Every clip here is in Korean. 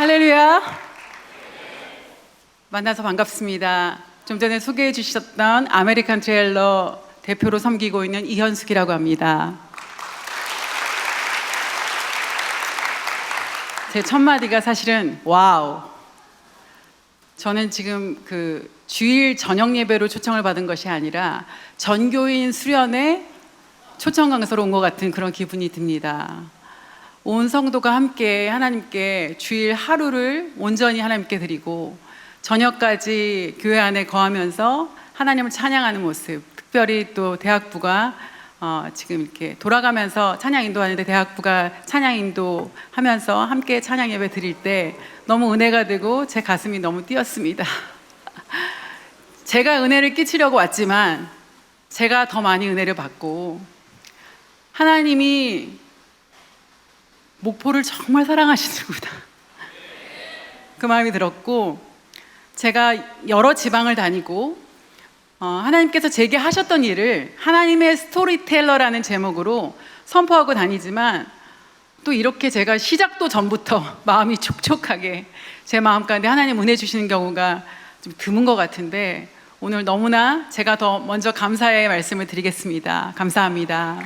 할렐루야. 만나서 반갑습니다. 좀 전에 소개해 주셨던 아메리칸 트레일러 대표로 섬기고 있는 이현숙이라고 합니다. 제 첫 마디가 사실은 와우. 저는 지금 주일 저녁 예배로 초청을 받은 것이 아니라 전교인 수련회 초청 강사로 온 것 같은 그런 기분이 듭니다. 온 성도가 함께 하나님께 주일 하루를 온전히 하나님께 드리고 저녁까지 교회 안에 거하면서 하나님을 찬양하는 모습, 특별히 또 대학부가 지금 이렇게 돌아가면서 찬양 인도하는데 대학부가 찬양 인도하면서 함께 찬양 예배 드릴 때 너무 은혜가 되고 제 가슴이 너무 뛰었습니다. 제가 은혜를 끼치려고 왔지만 제가 더 많이 은혜를 받고 하나님이 목포를 정말 사랑하시는구나 그 마음이 들었고, 제가 여러 지방을 다니고 하나님께서 제게 하셨던 일을 하나님의 스토리텔러라는 제목으로 선포하고 다니지만 또 이렇게 제가 시작도 전부터 마음이 촉촉하게 제 마음 가운데 하나님 은혜 주시는 경우가 좀 드문 것 같은데 오늘 너무나 제가 더 먼저 감사의 말씀을 드리겠습니다. 감사합니다.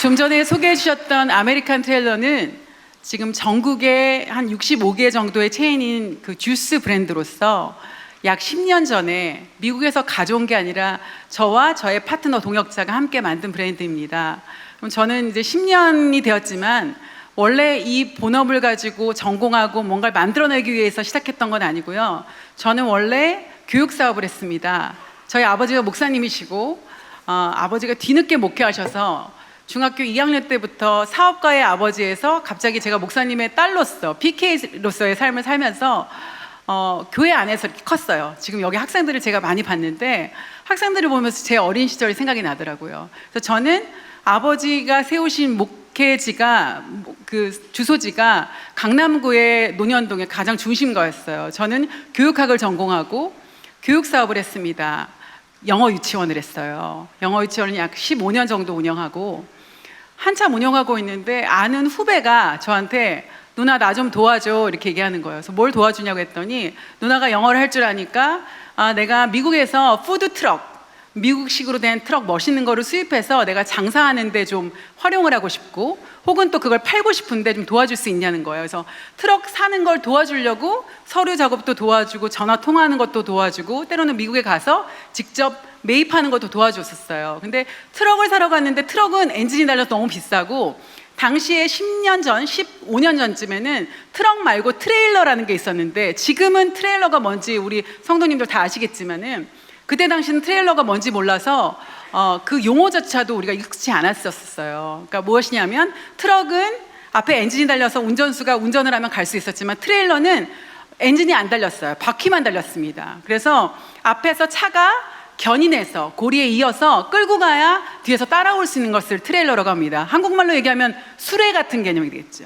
좀 전에 소개해 주셨던 아메리칸 트레일러는 지금 전국에 한 65개 정도의 체인인 그 주스 브랜드로서 약 10년 전에 미국에서 가져온 게 아니라 저와 저의 파트너 동역자가 함께 만든 브랜드입니다. 그럼 저는 이제 10년이 되었지만 원래 이 본업을 가지고 전공하고 뭔가를 만들어내기 위해서 시작했던 건 아니고요. 저는 원래 교육 사업을 했습니다. 저희 아버지가 목사님이시고 아버지가 뒤늦게 목회하셔서 중학교 2학년 때부터 사업가의 아버지에서 갑자기 제가 목사님의 딸로서 PK로서의 삶을 살면서 교회 안에서 이렇게 컸어요. 지금 여기 학생들을 제가 많이 봤는데 학생들을 보면서 제 어린 시절이 생각이 나더라고요. 그래서 저는 아버지가 세우신 목회지가 주소지가 강남구의 논현동의 가장 중심가였어요. 저는 교육학을 전공하고 교육 사업을 했습니다. 영어 유치원을 했어요. 영어 유치원을 약 15년 정도 운영하고 한참 운영하고 있는데 아는 후배가 저한테 누나 나 좀 도와줘 이렇게 얘기하는 거예요. 그래서 뭘 도와주냐고 했더니 누나가 영어를 할 줄 아니까 내가 미국에서 푸드트럭 미국식으로 된 트럭 멋있는 거를 수입해서 내가 장사하는데 좀 활용을 하고 싶고 혹은 또 그걸 팔고 싶은데 좀 도와줄 수 있냐는 거예요. 그래서 트럭 사는 걸 도와주려고 서류 작업도 도와주고 전화 통화하는 것도 도와주고 때로는 미국에 가서 직접 매입하는 것도 도와줬었어요. 근데 트럭을 사러 갔는데 트럭은 엔진이 달려서 너무 비싸고 당시에 10년 전, 15년 전쯤에는 트럭 말고 트레일러라는 게 있었는데 지금은 트레일러가 뭔지 우리 성도님들 다 아시겠지만은 그때 당시는 트레일러가 뭔지 몰라서 그 용어조차도 우리가 익숙치 않았었어요. 그러니까 무엇이냐면 트럭은 앞에 엔진이 달려서 운전수가 운전을 하면 갈 수 있었지만 트레일러는 엔진이 안 달렸어요. 바퀴만 달렸습니다. 그래서 앞에서 차가 견인해서 고리에 이어서 끌고 가야 뒤에서 따라올 수 있는 것을 트레일러라고 합니다. 한국말로 얘기하면 수레 같은 개념이 되겠죠.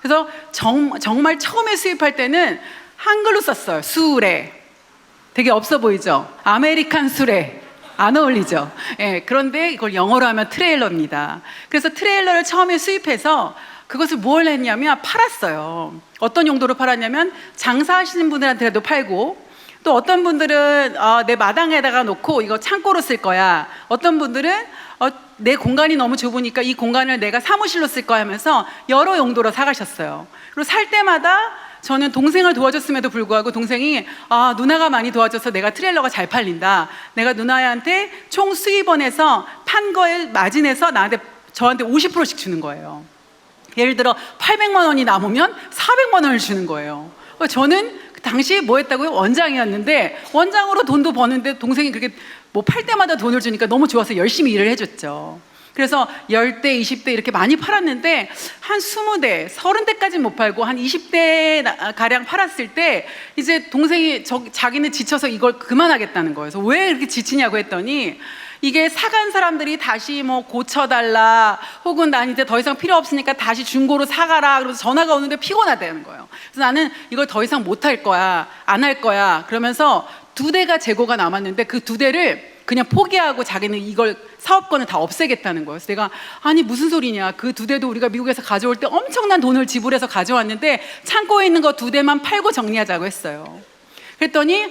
그래서 정말 처음에 수입할 때는 한글로 썼어요. 수레. 되게 없어 보이죠? 아메리칸 수레. 안 어울리죠? 예, 그런데 이걸 영어로 하면 트레일러입니다. 그래서 트레일러를 처음에 수입해서 그것을 뭘 했냐면 팔았어요. 어떤 용도로 팔았냐면 장사하시는 분들한테도 팔고 또 어떤 분들은 내 마당에다가 놓고 이거 창고로 쓸 거야. 어떤 분들은 내 공간이 너무 좁으니까 이 공간을 내가 사무실로 쓸 거야 하면서 여러 용도로 사가셨어요. 그리고 살 때마다 저는 동생을 도와줬음에도 불구하고 동생이 누나가 많이 도와줘서 내가 트레일러가 잘 팔린다. 내가 누나한테 총 수입원에서 판 거에 마진해서 저한테 50%씩 주는 거예요. 예를 들어 800만 원이 남으면 400만 원을 주는 거예요. 저는 당시에 뭐 했다고요? 원장이었는데 원장으로 돈도 버는데 동생이 그렇게 뭐 팔 때마다 돈을 주니까 너무 좋아서 열심히 일을 해줬죠. 그래서 10대, 20대 이렇게 많이 팔았는데 한 20대, 30대까지는 못 팔고 한 20대 가량 팔았을 때 이제 동생이 자기는 지쳐서 이걸 그만하겠다는 거예요. 그래서 왜 이렇게 지치냐고 했더니 이게 사간 사람들이 다시 뭐 고쳐달라 혹은 난 이제 더 이상 필요 없으니까 다시 중고로 사가라 그러면서 전화가 오는데 피곤하다는 거예요. 그래서 나는 이걸 더 이상 못 할 거야, 안 할 거야 그러면서 2대가 재고가 남았는데 그 2대를 그냥 포기하고 자기는 이걸 사업권을 다 없애겠다는 거예요. 그래서 내가 아니 무슨 소리냐, 그 2대도 우리가 미국에서 가져올 때 엄청난 돈을 지불해서 가져왔는데 창고에 있는 거 2대만 팔고 정리하자고 했어요. 그랬더니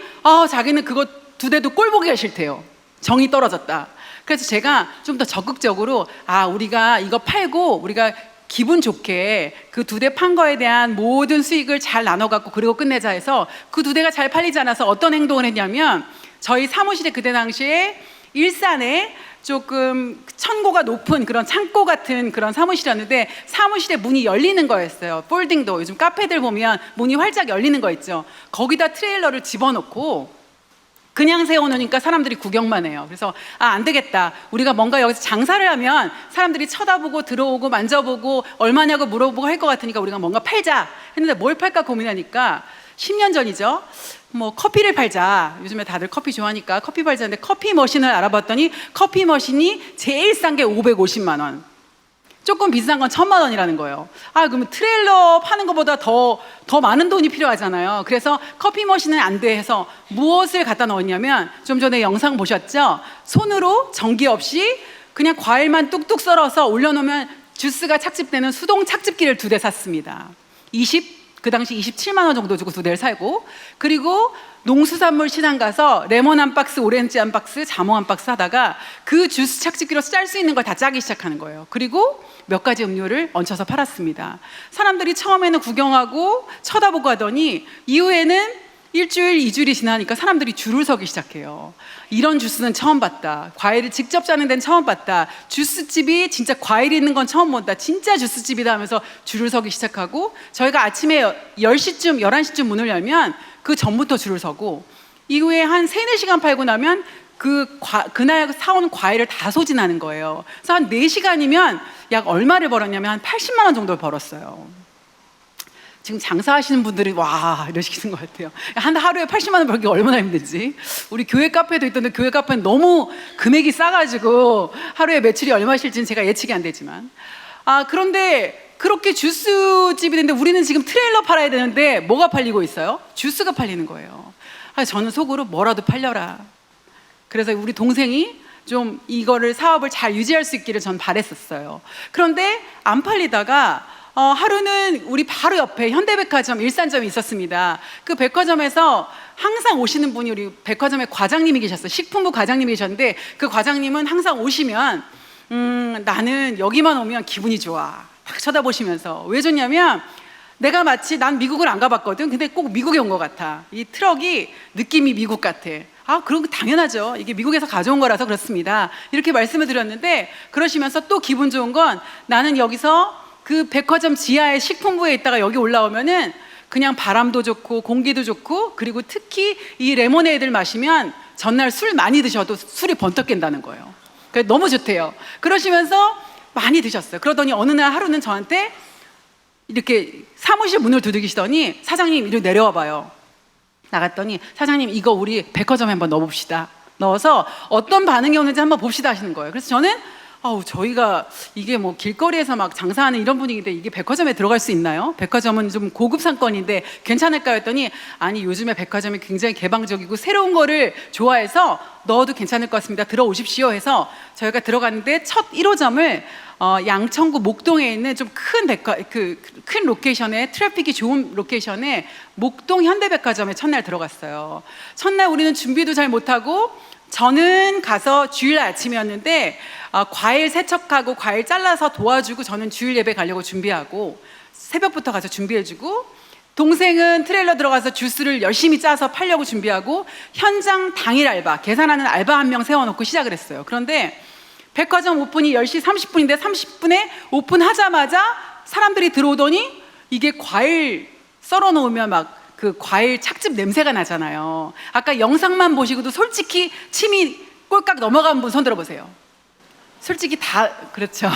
자기는 그거 2대도 꼴 보기가 싫대요. 정이 떨어졌다. 그래서 제가 좀 더 적극적으로 우리가 이거 팔고 우리가 기분 좋게 그 2대 판 거에 대한 모든 수익을 잘 나눠 갖고 그리고 끝내자 해서 그 2대가 잘 팔리지 않아서 어떤 행동을 했냐면, 저희 사무실에 그때 당시에 일산에 조금 천고가 높은 그런 창고 같은 그런 사무실이었는데, 사무실에 문이 열리는 거였어요. 폴딩도 요즘 카페들 보면 문이 활짝 열리는 거 있죠. 거기다 트레일러를 집어넣고 그냥 세워놓으니까 사람들이 구경만 해요. 그래서 안 되겠다, 우리가 뭔가 여기서 장사를 하면 사람들이 쳐다보고 들어오고 만져보고 얼마냐고 물어보고 할 것 같으니까 우리가 뭔가 팔자 했는데, 뭘 팔까 고민하니까 10년 전이죠. 뭐 커피를 팔자, 요즘에 다들 커피 좋아하니까 커피 팔자는데, 커피 머신을 알아봤더니 커피 머신이 제일 싼 게 550만 원, 조금 비싼 건 1000만 원이라는 거예요. 그러면 트레일러 파는 것보다 더 많은 돈이 필요하잖아요. 그래서 커피 머신은 안 돼 해서 무엇을 갖다 넣었냐면, 좀 전에 영상 보셨죠? 손으로 전기 없이 그냥 과일만 뚝뚝 썰어서 올려놓으면 주스가 착즙되는 수동 착즙기를 2대 샀습니다. 그 당시 27만 원 정도 주고 2대를 사고, 그리고 농수산물 시장 가서 레몬 한 박스, 오렌지 한 박스, 자몽 한 박스 하다가 그 주스 착즙기로 짤 수 있는 걸 다 짜기 시작하는 거예요. 그리고 몇 가지 음료를 얹혀서 팔았습니다. 사람들이 처음에는 구경하고 쳐다보고 하더니 이후에는 일주일, 2주일이 지나니까 사람들이 줄을 서기 시작해요. 이런 주스는 처음 봤다. 과일을 직접 짜는 데는 처음 봤다. 주스집이 진짜 과일이 있는 건 처음 본다. 진짜 주스집이다 하면서 줄을 서기 시작하고, 저희가 아침에 10시쯤, 11시쯤 문을 열면 그 전부터 줄을 서고, 이후에 한 3-4시간 팔고 나면 그날 사온 과일을 다 소진하는 거예요. 그래서 한 4시간이면 약 얼마를 벌었냐면 한 80만 원 정도를 벌었어요. 지금 장사하시는 분들이 와 이러시는 것 같아요. 하루에 80만 원 벌기 얼마나 힘든지. 우리 교회 카페도 있던데, 교회 카페는 너무 금액이 싸가지고 하루에 매출이 얼마실지는 제가 예측이 안 되지만, 그런데 그렇게 주스집이 되는데 우리는 지금 트레일러 팔아야 되는데 뭐가 팔리고 있어요? 주스가 팔리는 거예요. 저는 속으로 뭐라도 팔려라. 그래서 우리 동생이 좀 이거를 사업을 잘 유지할 수 있기를 전 바랬었어요. 그런데 안 팔리다가 하루는 우리 바로 옆에 현대백화점, 일산점이 있었습니다. 그 백화점에서 항상 오시는 분이 우리 백화점의 과장님이 계셨어요. 식품부 과장님이 계셨는데, 그 과장님은 항상 오시면 나는 여기만 오면 기분이 좋아, 딱 쳐다보시면서. 왜 좋냐면, 내가 마치, 난 미국을 안 가봤거든. 근데 꼭 미국에 온 것 같아. 이 트럭이 느낌이 미국 같아. 그런 거 당연하죠. 이게 미국에서 가져온 거라서 그렇습니다. 이렇게 말씀을 드렸는데, 그러시면서 또 기분 좋은 건, 나는 여기서 그 백화점 지하의 식품부에 있다가 여기 올라오면은 그냥 바람도 좋고 공기도 좋고, 그리고 특히 이 레모네이드를 마시면 전날 술 많이 드셔도 술이 번뜩 깬다는 거예요. 그래서 너무 좋대요. 그러시면서 많이 드셨어요. 그러더니 어느 날 하루는 저한테 이렇게 사무실 문을 두드리시더니, 사장님 이리 내려와 봐요. 나갔더니, 사장님 이거 우리 백화점에 한번 넣어봅시다. 넣어서 어떤 반응이 오는지 한번 봅시다 하시는 거예요. 그래서 저는 저희가 이게 뭐 길거리에서 막 장사하는 이런 분위기인데 이게 백화점에 들어갈 수 있나요? 백화점은 좀 고급 상권인데 괜찮을까요? 했더니, 아니 요즘에 백화점이 굉장히 개방적이고 새로운 거를 좋아해서 넣어도 괜찮을 것 같습니다. 들어오십시오 해서 저희가 들어갔는데, 첫 1호점을 양천구 목동에 있는 좀 큰 로케이션에, 트래픽이 좋은 로케이션에 목동 현대백화점에 첫날 들어갔어요. 첫날 우리는 준비도 잘 못하고, 저는 가서 주일 아침이었는데 과일 세척하고 과일 잘라서 도와주고, 저는 주일 예배 가려고 준비하고 새벽부터 가서 준비해주고, 동생은 트레일러 들어가서 주스를 열심히 짜서 팔려고 준비하고, 현장 당일 알바, 계산하는 알바 한 명 세워놓고 시작을 했어요. 그런데 백화점 오픈이 10시 30분인데 30분에 오픈하자마자 사람들이 들어오더니, 이게 과일 썰어 놓으면 막 그 과일 착즙 냄새가 나잖아요. 아까 영상만 보시고도 솔직히 침이 꼴깍 넘어간 분 손 들어보세요. 솔직히 다 그렇죠.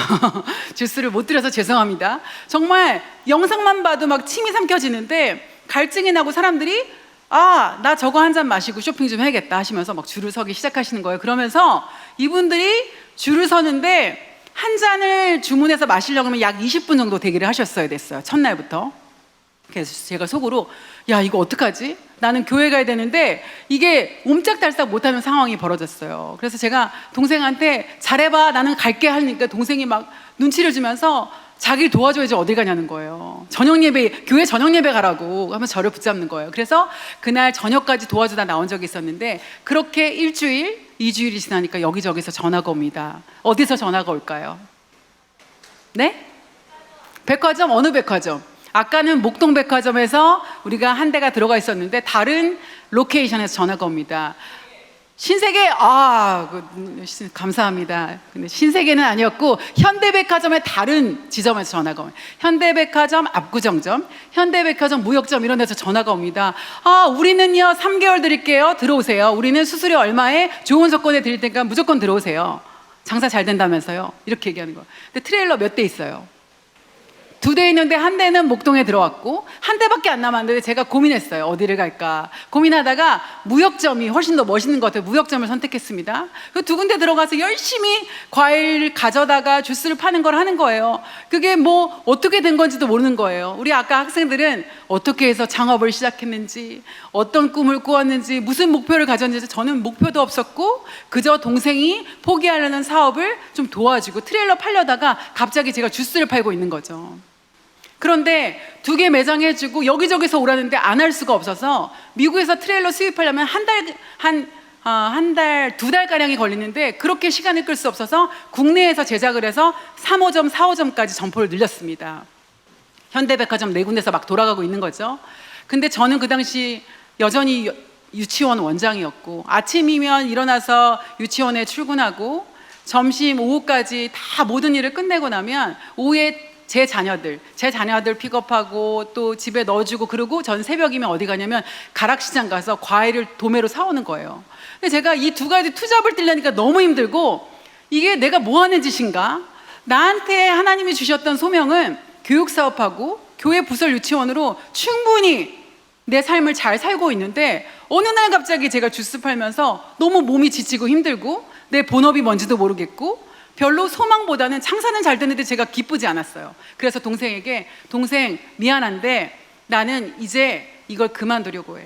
주스를 못 드려서 죄송합니다. 정말 영상만 봐도 막 침이 삼켜지는데, 갈증이 나고 사람들이 나 저거 한 잔 마시고 쇼핑 좀 해야겠다 하시면서 막 줄을 서기 시작하시는 거예요. 그러면서 이분들이 줄을 서는데, 한 잔을 주문해서 마시려고 하면 약 20분 정도 대기를 하셨어야 됐어요. 첫날부터. 그래서 제가 속으로 야 이거 어떡하지? 나는 교회 가야 되는데 이게 옴짝달싹 못하는 상황이 벌어졌어요. 그래서 제가 동생한테 잘해봐 나는 갈게 하니까 동생이 막 눈치를 주면서 자기를 도와줘야지 어디 가냐는 거예요. 저녁예배, 교회 저녁예배 가라고 하면서 저를 붙잡는 거예요. 그래서 그날 저녁까지 도와주다 나온 적이 있었는데 그렇게 일주일, 2주일이 지나니까 여기저기서 전화가 옵니다. 어디서 전화가 올까요? 네? 백화점? 어느 백화점? 아까는 목동백화점에서 우리가 한 대가 들어가 있었는데 다른 로케이션에서 전화가 옵니다. 신세계, 감사합니다. 근데 신세계는 아니었고 현대백화점의 다른 지점에서 전화가 옵니다. 현대백화점 압구정점, 현대백화점 무역점 이런 데서 전화가 옵니다. 우리는요 3개월 드릴게요. 들어오세요. 우리는 수수료 얼마에 좋은 조건에 드릴 테니까 무조건 들어오세요. 장사 잘 된다면서요. 이렇게 얘기하는 거예요. 근데 트레일러 몇 대 있어요? 2대 있는데 한 대는 목동에 들어왔고 한 대밖에 안 남았는데 제가 고민했어요. 어디를 갈까 고민하다가 무역점이 훨씬 더 멋있는 것 같아요. 무역점을 선택했습니다. 그 2군데 들어가서 열심히 과일 가져다가 주스를 파는 걸 하는 거예요. 그게 뭐 어떻게 된 건지도 모르는 거예요. 우리 아까 학생들은 어떻게 해서 창업을 시작했는지 어떤 꿈을 꾸었는지 무슨 목표를 가졌는지 저는 목표도 없었고 그저 동생이 포기하려는 사업을 좀 도와주고 트레일러 팔려다가 갑자기 제가 주스를 팔고 있는 거죠. 그런데 2개 매장 해주고 여기저기서 오라는데 안 할 수가 없어서 미국에서 트레일러 수입하려면 한 달, 2달가량이 걸리는데 그렇게 시간을 끌 수 없어서 국내에서 제작을 해서 3호점, 4호점까지 점포를 늘렸습니다. 현대백화점 4군데서 막 돌아가고 있는 거죠. 근데 저는 그 당시 여전히 유치원 원장이었고 아침이면 일어나서 유치원에 출근하고 점심, 오후까지 다 모든 일을 끝내고 나면 오후에 제 자녀들 픽업하고 또 집에 넣어주고 그러고 전 새벽이면 어디 가냐면 가락시장 가서 과일을 도매로 사오는 거예요. 근데 제가 이 2가지 투잡을 뛰려니까 너무 힘들고 이게 내가 뭐 하는 짓인가? 나한테 하나님이 주셨던 소명은 교육사업하고 교회 부설 유치원으로 충분히 내 삶을 잘 살고 있는데 어느 날 갑자기 제가 주스 팔면서 너무 몸이 지치고 힘들고 내 본업이 뭔지도 모르겠고 별로 소망보다는 장사는 잘 됐는데 제가 기쁘지 않았어요. 그래서 동생에게 동생 미안한데 나는 이제 이걸 그만두려고 해.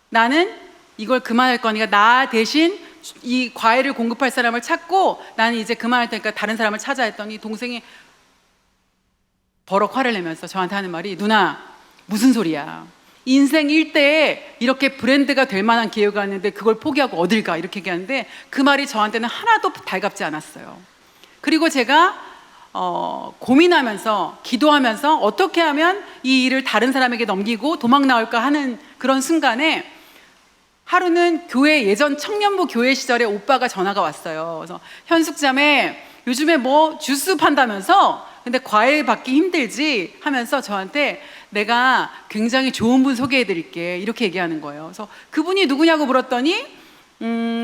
나는 이걸 그만할 거니까 나 대신 이 과일을 공급할 사람을 찾고 나는 이제 그만할 테니까 다른 사람을 찾아 했더니 동생이 버럭 화를 내면서 저한테 하는 말이 누나 무슨 소리야. 인생 일대에 이렇게 브랜드가 될 만한 기회가 왔는데 그걸 포기하고 어딜 가 이렇게 얘기하는데 그 말이 저한테는 하나도 달갑지 않았어요. 그리고 제가 고민하면서 기도하면서 어떻게 하면 이 일을 다른 사람에게 넘기고 도망 나올까 하는 그런 순간에 하루는 교회 예전 청년부 교회 시절에 오빠가 전화가 왔어요. 그래서 현숙자매 요즘에 뭐 주스 판다면서 근데 과일 받기 힘들지 하면서 저한테 내가 굉장히 좋은 분 소개해 드릴게 이렇게 얘기하는 거예요. 그래서 그분이 누구냐고 물었더니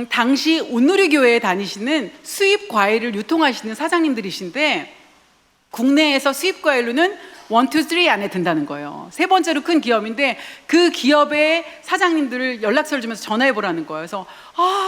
당시 온누리교회에 다니시는 수입 과일을 유통하시는 사장님들이신데 국내에서 수입 과일로는 1, 2, 3 안에 든다는 거예요. 3번째로 큰 기업인데 그 기업의 사장님들을 연락처를 주면서 전화해 보라는 거예요. 그래서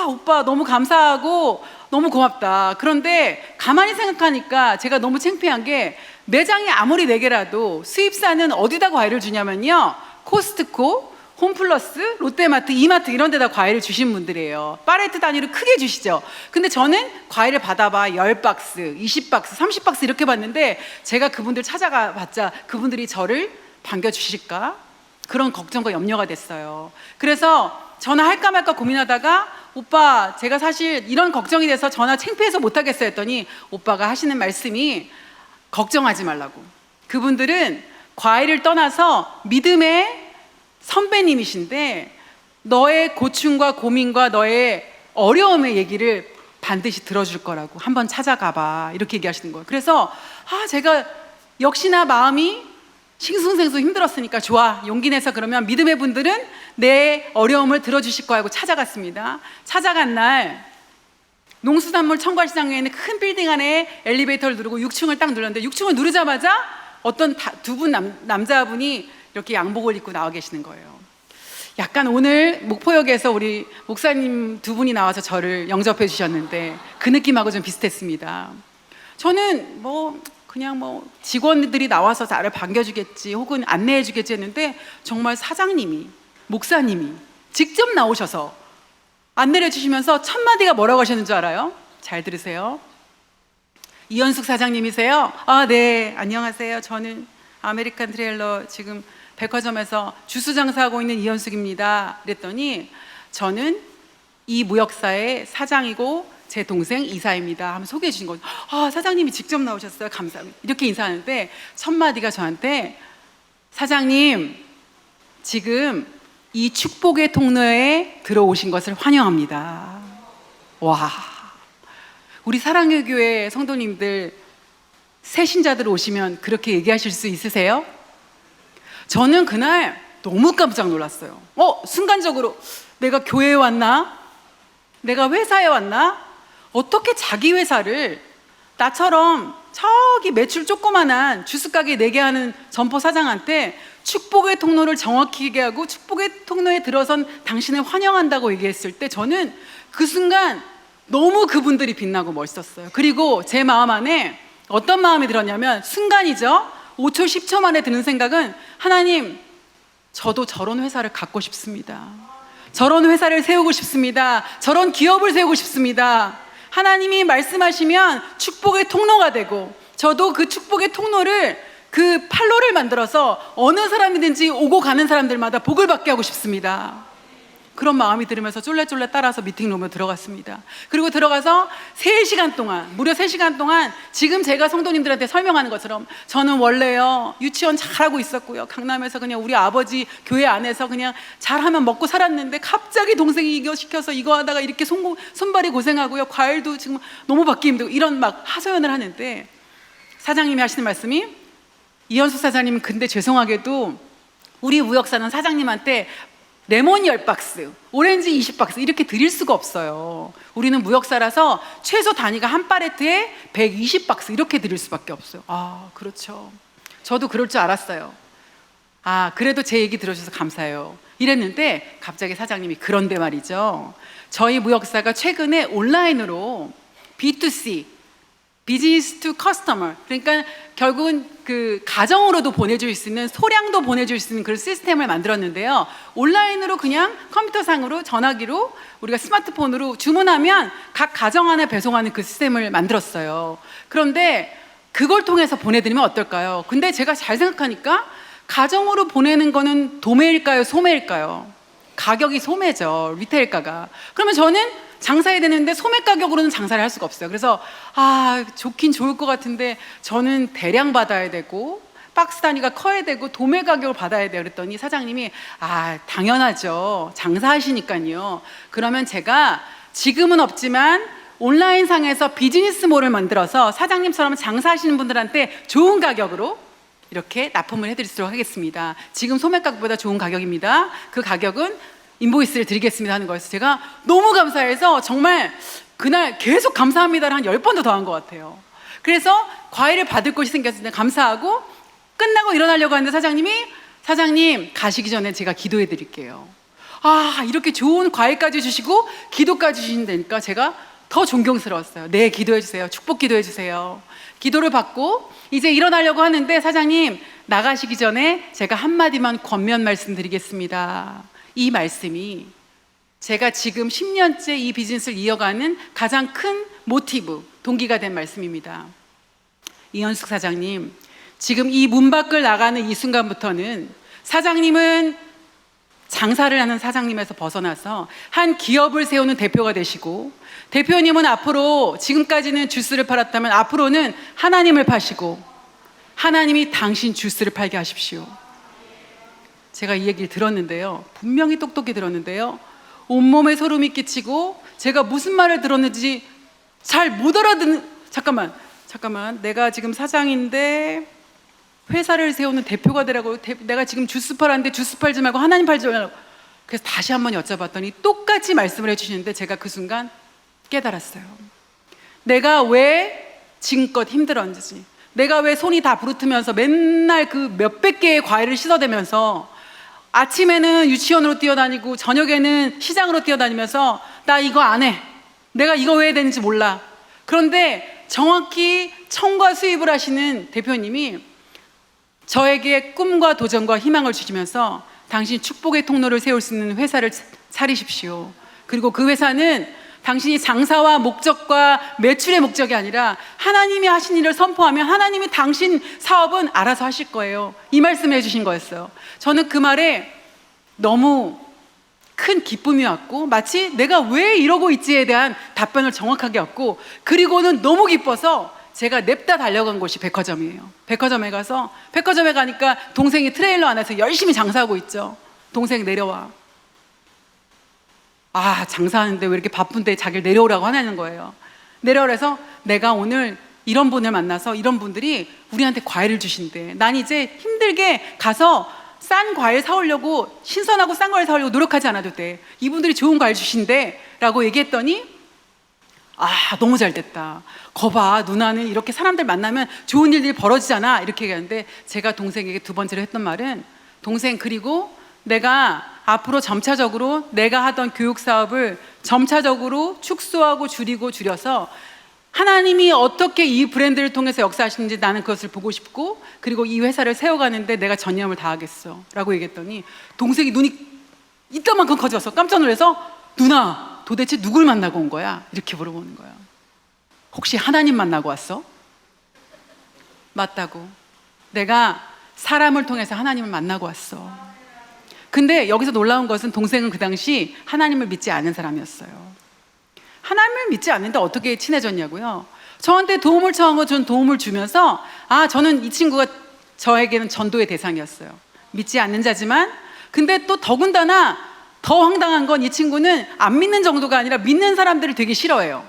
오빠 너무 감사하고 너무 고맙다. 그런데 가만히 생각하니까 제가 너무 창피한 게 매장이 아무리 4개라도 수입사는 어디다 과일을 주냐면요 코스트코, 홈플러스, 롯데마트, 이마트 이런 데다 과일을 주신 분들이에요. 팔레트 단위로 크게 주시죠. 근데 저는 과일을 받아봐 10박스, 20박스, 30박스 이렇게 받는데 제가 그분들 찾아가 봤자 그분들이 저를 반겨주실까? 그런 걱정과 염려가 됐어요. 그래서 전화할까 말까 고민하다가 오빠 제가 사실 이런 걱정이 돼서 전화 창피해서 못하겠어요 했더니 오빠가 하시는 말씀이 걱정하지 말라고. 그분들은 과일을 떠나서 믿음의 선배님이신데 너의 고충과 고민과 너의 어려움의 얘기를 반드시 들어줄 거라고 한번 찾아가봐 이렇게 얘기하시는 거예요. 그래서 제가 역시나 마음이 싱숭생숭 힘들었으니까 좋아 용기 내서 그러면 믿음의 분들은 내 어려움을 들어주실 거라고 찾아갔습니다. 찾아간 날 농수산물 청과시장에 있는 큰 빌딩 안에 엘리베이터를 누르고 6층을 딱 눌렀는데 6층을 누르자마자 어떤 2분 남자분이 이렇게 양복을 입고 나와 계시는 거예요. 약간 오늘 목포역에서 우리 목사님 2분이 나와서 저를 영접해 주셨는데 그 느낌하고 좀 비슷했습니다. 저는 뭐 그냥 뭐 직원들이 나와서 나를 반겨주겠지 혹은 안내해주겠지 했는데 정말 사장님이, 목사님이 직접 나오셔서 안내를 해주시면서 첫 마디가 뭐라고 하셨는 줄 알아요? 잘 들으세요. 이현숙 사장님이세요? 아, 네, 안녕하세요. 저는 아메리칸 트레일러 지금 백화점에서 주스 장사하고 있는 이현숙입니다. 그랬더니 저는 이 무역사의 사장이고 제 동생 이사입니다 하면 소개해 주신 거죠. 아, 사장님이 직접 나오셨어요. 감사합니다. 이렇게 인사하는데 첫 마디가 저한테 사장님, 지금 이 축복의 통로에 들어오신 것을 환영합니다. 와, 우리 사랑의 교회 성도님들 새신자들 오시면 그렇게 얘기하실 수 있으세요? 저는 그날 너무 깜짝 놀랐어요. 순간적으로 내가 교회에 왔나? 내가 회사에 왔나? 어떻게 자기 회사를 나처럼 저기 매출 조그만한 주스 가게 4개 하는 점포 사장한테 축복의 통로를 정확히 얘기하고 축복의 통로에 들어선 당신을 환영한다고 얘기했을 때 저는 그 순간 너무 그분들이 빛나고 멋있었어요. 그리고 제 마음 안에 어떤 마음이 들었냐면 순간이죠. 5초 10초 만에 드는 생각은 하나님, 저도 저런 회사를 갖고 싶습니다. 저런 회사를 세우고 싶습니다. 저런 기업을 세우고 싶습니다. 하나님이 말씀하시면 축복의 통로가 되고 저도 그 축복의 통로를 그 판로를 만들어서 어느 사람이든지 오고 가는 사람들마다 복을 받게 하고 싶습니다. 그런 마음이 들으면서 쫄래쫄래 따라서 미팅룸으로 들어갔습니다. 그리고 들어가서 3시간 동안, 무려 3시간 동안 지금 제가 성도님들한테 설명하는 것처럼 저는 원래요 유치원 잘하고 있었고요, 강남에서 그냥 우리 아버지 교회 안에서 그냥 잘하면 먹고 살았는데 갑자기 동생이 이거 시켜서 이거 하다가 이렇게 손발이 고생하고요, 과일도 지금 너무 받기 힘들고 이런 막 하소연을 하는데 사장님이 하시는 말씀이, 이현숙 사장님, 근데 죄송하게도 우리 무역사는 사장님한테 레몬 10박스, 오렌지 20박스 이렇게 드릴 수가 없어요. 우리는 무역사라서 최소 단위가 한 팔레트에 120박스 이렇게 드릴 수밖에 없어요. 아, 그렇죠. 저도 그럴 줄 알았어요. 아, 그래도 제 얘기 들어주셔서 감사해요. 이랬는데 갑자기 사장님이, 그런데 말이죠, 저희 무역사가 최근에 온라인으로 B2C, 비즈니스 투 커스터머, 그러니까 결국은 그 가정으로도 보내줄 수 있는, 소량도 보내줄 수 있는 그런 시스템을 만들었는데요. 온라인으로 그냥 컴퓨터상으로 전화기로 우리가 스마트폰으로 주문하면 각 가정 안에 배송하는 그 시스템을 만들었어요. 그런데 그걸 통해서 보내드리면 어떨까요? 근데 제가 잘 생각하니까 가정으로 보내는 거는 도매일까요, 소매일까요? 가격이 소매죠, 리테일가가. 그러면 저는 장사해야 되는데 소매 가격으로는 장사를 할 수가 없어요. 그래서 좋긴 좋을 것 같은데 저는 대량 받아야 되고 박스 단위가 커야 되고 도매 가격을 받아야 돼요. 그랬더니 사장님이, 당연하죠, 장사하시니까요. 그러면 제가 지금은 없지만 온라인 상에서 비즈니스몰을 만들어서 사장님처럼 장사하시는 분들한테 좋은 가격으로 이렇게 납품을 해드릴 수 있도록 하겠습니다. 지금 소매 가격보다 좋은 가격입니다. 그 가격은 인보이스를 드리겠습니다 하는 거였어요. 제가 너무 감사해서 정말 그날 계속 감사합니다를 한 10번도 더 한 것 같아요. 그래서 과일을 받을 곳이 생겼을 때 감사하고 끝나고 일어나려고 하는데 사장님 가시기 전에 제가 기도해 드릴게요. 이렇게 좋은 과일까지 주시고 기도까지 주신다니까 제가 더 존경스러웠어요. 네, 기도해 주세요. 축복 기도해 주세요. 기도를 받고 이제 일어나려고 하는데 사장님, 나가시기 전에 제가 한마디만 권면 말씀드리겠습니다. 이 말씀이 제가 지금 10년째 이 비즈니스를 이어가는 가장 큰 모티브, 동기가 된 말씀입니다. 이현숙 사장님, 지금 이 문 밖을 나가는 이 순간부터는 사장님은 장사를 하는 사장님에서 벗어나서 한 기업을 세우는 대표가 되시고, 대표님은 앞으로, 지금까지는 주스를 팔았다면 앞으로는 하나님을 파시고 하나님이 당신 주스를 팔게 하십시오. 제가 이 얘기를 들었는데요, 분명히 똑똑히 들었는데요, 온몸에 소름이 끼치고 제가 무슨 말을 들었는지 잘 못 알아듣는, 잠깐만, 내가 지금 사장인데 회사를 세우는 대표가 되라고, 내가 지금 주스 팔았는데 주스 팔지 말고 하나님 팔지 말라고. 그래서 다시 한번 여쭤봤더니 똑같이 말씀을 해주시는데 제가 그 순간 깨달았어요. 내가 왜 지금껏 힘들었는지, 내가 왜 손이 다 부르트면서 맨날 그 몇백 개의 과일을 씻어대면서 아침에는 유치원으로 뛰어다니고 저녁에는 시장으로 뛰어다니면서 나 이거 안 해, 내가 이거 왜 해야 되는지 몰라. 그런데 정확히 청과 수입을 하시는 대표님이 저에게 꿈과 도전과 희망을 주시면서 당신 축복의 통로를 세울 수 있는 회사를 차리십시오. 그리고 그 회사는 당신이 장사와 목적과 매출의 목적이 아니라 하나님이 하신 일을 선포하면 하나님이 당신 사업은 알아서 하실 거예요. 이 말씀을 해주신 거였어요. 저는 그 말에 너무 큰 기쁨이 왔고, 마치 내가 왜 이러고 있지에 대한 답변을 정확하게 얻고, 그리고는 너무 기뻐서 제가 냅다 달려간 곳이 백화점이에요. 백화점에 가니까 동생이 트레일러 안에서 열심히 장사하고 있죠. 동생 내려와. 아, 장사하는데 왜 이렇게 바쁜데 자기를 내려오라고 하는 거예요. 내려오래서 내가 오늘 이런 분을 만나서 이런 분들이 우리한테 과일을 주신대. 난 이제 힘들게 가서 싼 과일 사오려고, 신선하고 싼 과일 사오려고 노력하지 않아도 돼. 이분들이 좋은 과일 주신대 라고 얘기했더니, 아, 너무 잘 됐다. 거봐, 누나는 이렇게 사람들 만나면 좋은 일들이 벌어지잖아. 이렇게 얘기하는데, 제가 동생에게 두 번째로 했던 말은, 동생, 그리고 내가 앞으로 점차적으로 내가 하던 교육 사업을 점차적으로 축소하고 줄여서 하나님이 어떻게 이 브랜드를 통해서 역사하시는지 나는 그것을 보고 싶고, 그리고 이 회사를 세워가는데 내가 전념을 다하겠어 라고 얘기했더니, 동생이 눈이 이따만큼 커져서 깜짝 놀라서, 누나, 도대체 누굴 만나고 온 거야? 이렇게 물어보는 거야. 혹시 하나님 만나고 왔어? 맞다고. 내가 사람을 통해서 하나님을 만나고 왔어. 근데 여기서 놀라운 것은, 동생은 그 당시 하나님을 믿지 않은 사람이었어요. 하나님을 믿지 않는데 어떻게 친해졌냐고요? 저한테 도움을 청하고 전 도움을 주면서, 아, 저는 이 친구가 저에게는 전도의 대상이었어요. 믿지 않는 자지만, 근데 또 더군다나 더 황당한 건, 이 친구는 안 믿는 정도가 아니라 믿는 사람들을 되게 싫어해요.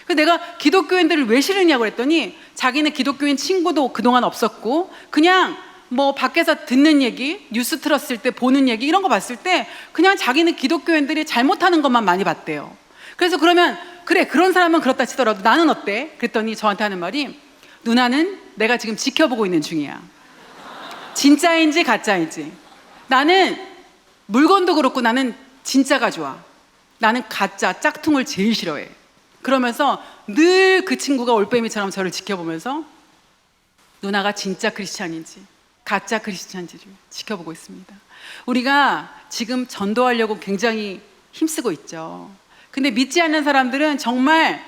그래서 내가 기독교인들을 왜 싫으냐고 그랬더니, 자기는 기독교인 친구도 그동안 없었고, 그냥 뭐 밖에서 듣는 얘기, 뉴스 틀었을 때 보는 얘기, 이런 거 봤을 때 그냥 자기는 기독교인들이 잘못하는 것만 많이 봤대요. 그래서 그러면, 그래, 그런 사람은 그렇다 치더라도 나는 어때? 그랬더니 저한테 하는 말이, 누나는 내가 지금 지켜보고 있는 중이야. 진짜인지 가짜인지. 나는 물건도 그렇고 나는 진짜가 좋아. 나는 가짜, 짝퉁을 제일 싫어해. 그러면서 늘 그 친구가 올빼미처럼 저를 지켜보면서 누나가 진짜 크리스찬인지 가짜 크리스찬지를 지켜보고 있습니다. 우리가 지금 전도하려고 굉장히 힘쓰고 있죠. 근데 믿지 않는 사람들은 정말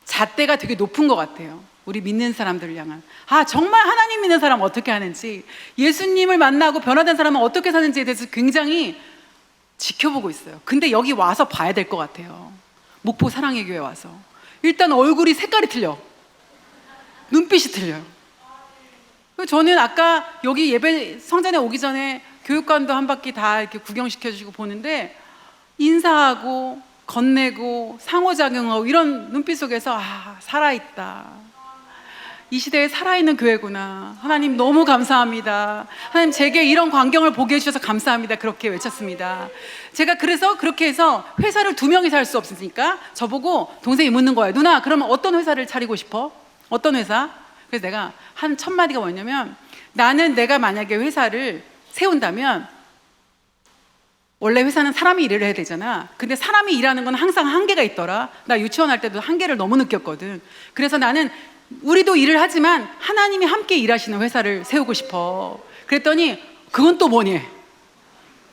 잣대가 되게 높은 것 같아요. 우리 믿는 사람들을 향한. 아, 정말 하나님 믿는 사람 어떻게 하는지, 예수님을 만나고 변화된 사람은 어떻게 사는지에 대해서 굉장히 지켜보고 있어요. 근데 여기 와서 봐야 될 것 같아요. 목포 사랑의 교회 와서 일단 얼굴이 색깔이 틀려. 눈빛이 틀려요. 저는 아까 여기 예배 성전에 오기 전에 교육관도 한 바퀴 다 이렇게 구경시켜 주시고 보는데, 인사하고 건네고 상호작용하고 이런 눈빛 속에서, 아, 살아있다. 이 시대에 살아있는 교회구나. 하나님 너무 감사합니다. 하나님, 제게 이런 광경을 보게 해주셔서 감사합니다. 그렇게 외쳤습니다. 제가 그래서 그렇게 해서 회사를 두 명이서 할 수 없으니까 저보고 동생이 묻는 거예요. 누나, 그러면 어떤 회사를 차리고 싶어? 어떤 회사? 그래서 내가 한 첫 마디가 뭐냐면, 나는 내가 만약에 회사를 세운다면, 원래 회사는 사람이 일을 해야 되잖아. 근데 사람이 일하는 건 항상 한계가 있더라. 나 유치원 할 때도 한계를 너무 느꼈거든. 그래서 나는 우리도 일을 하지만 하나님이 함께 일하시는 회사를 세우고 싶어. 그랬더니, 그건 또 뭐니?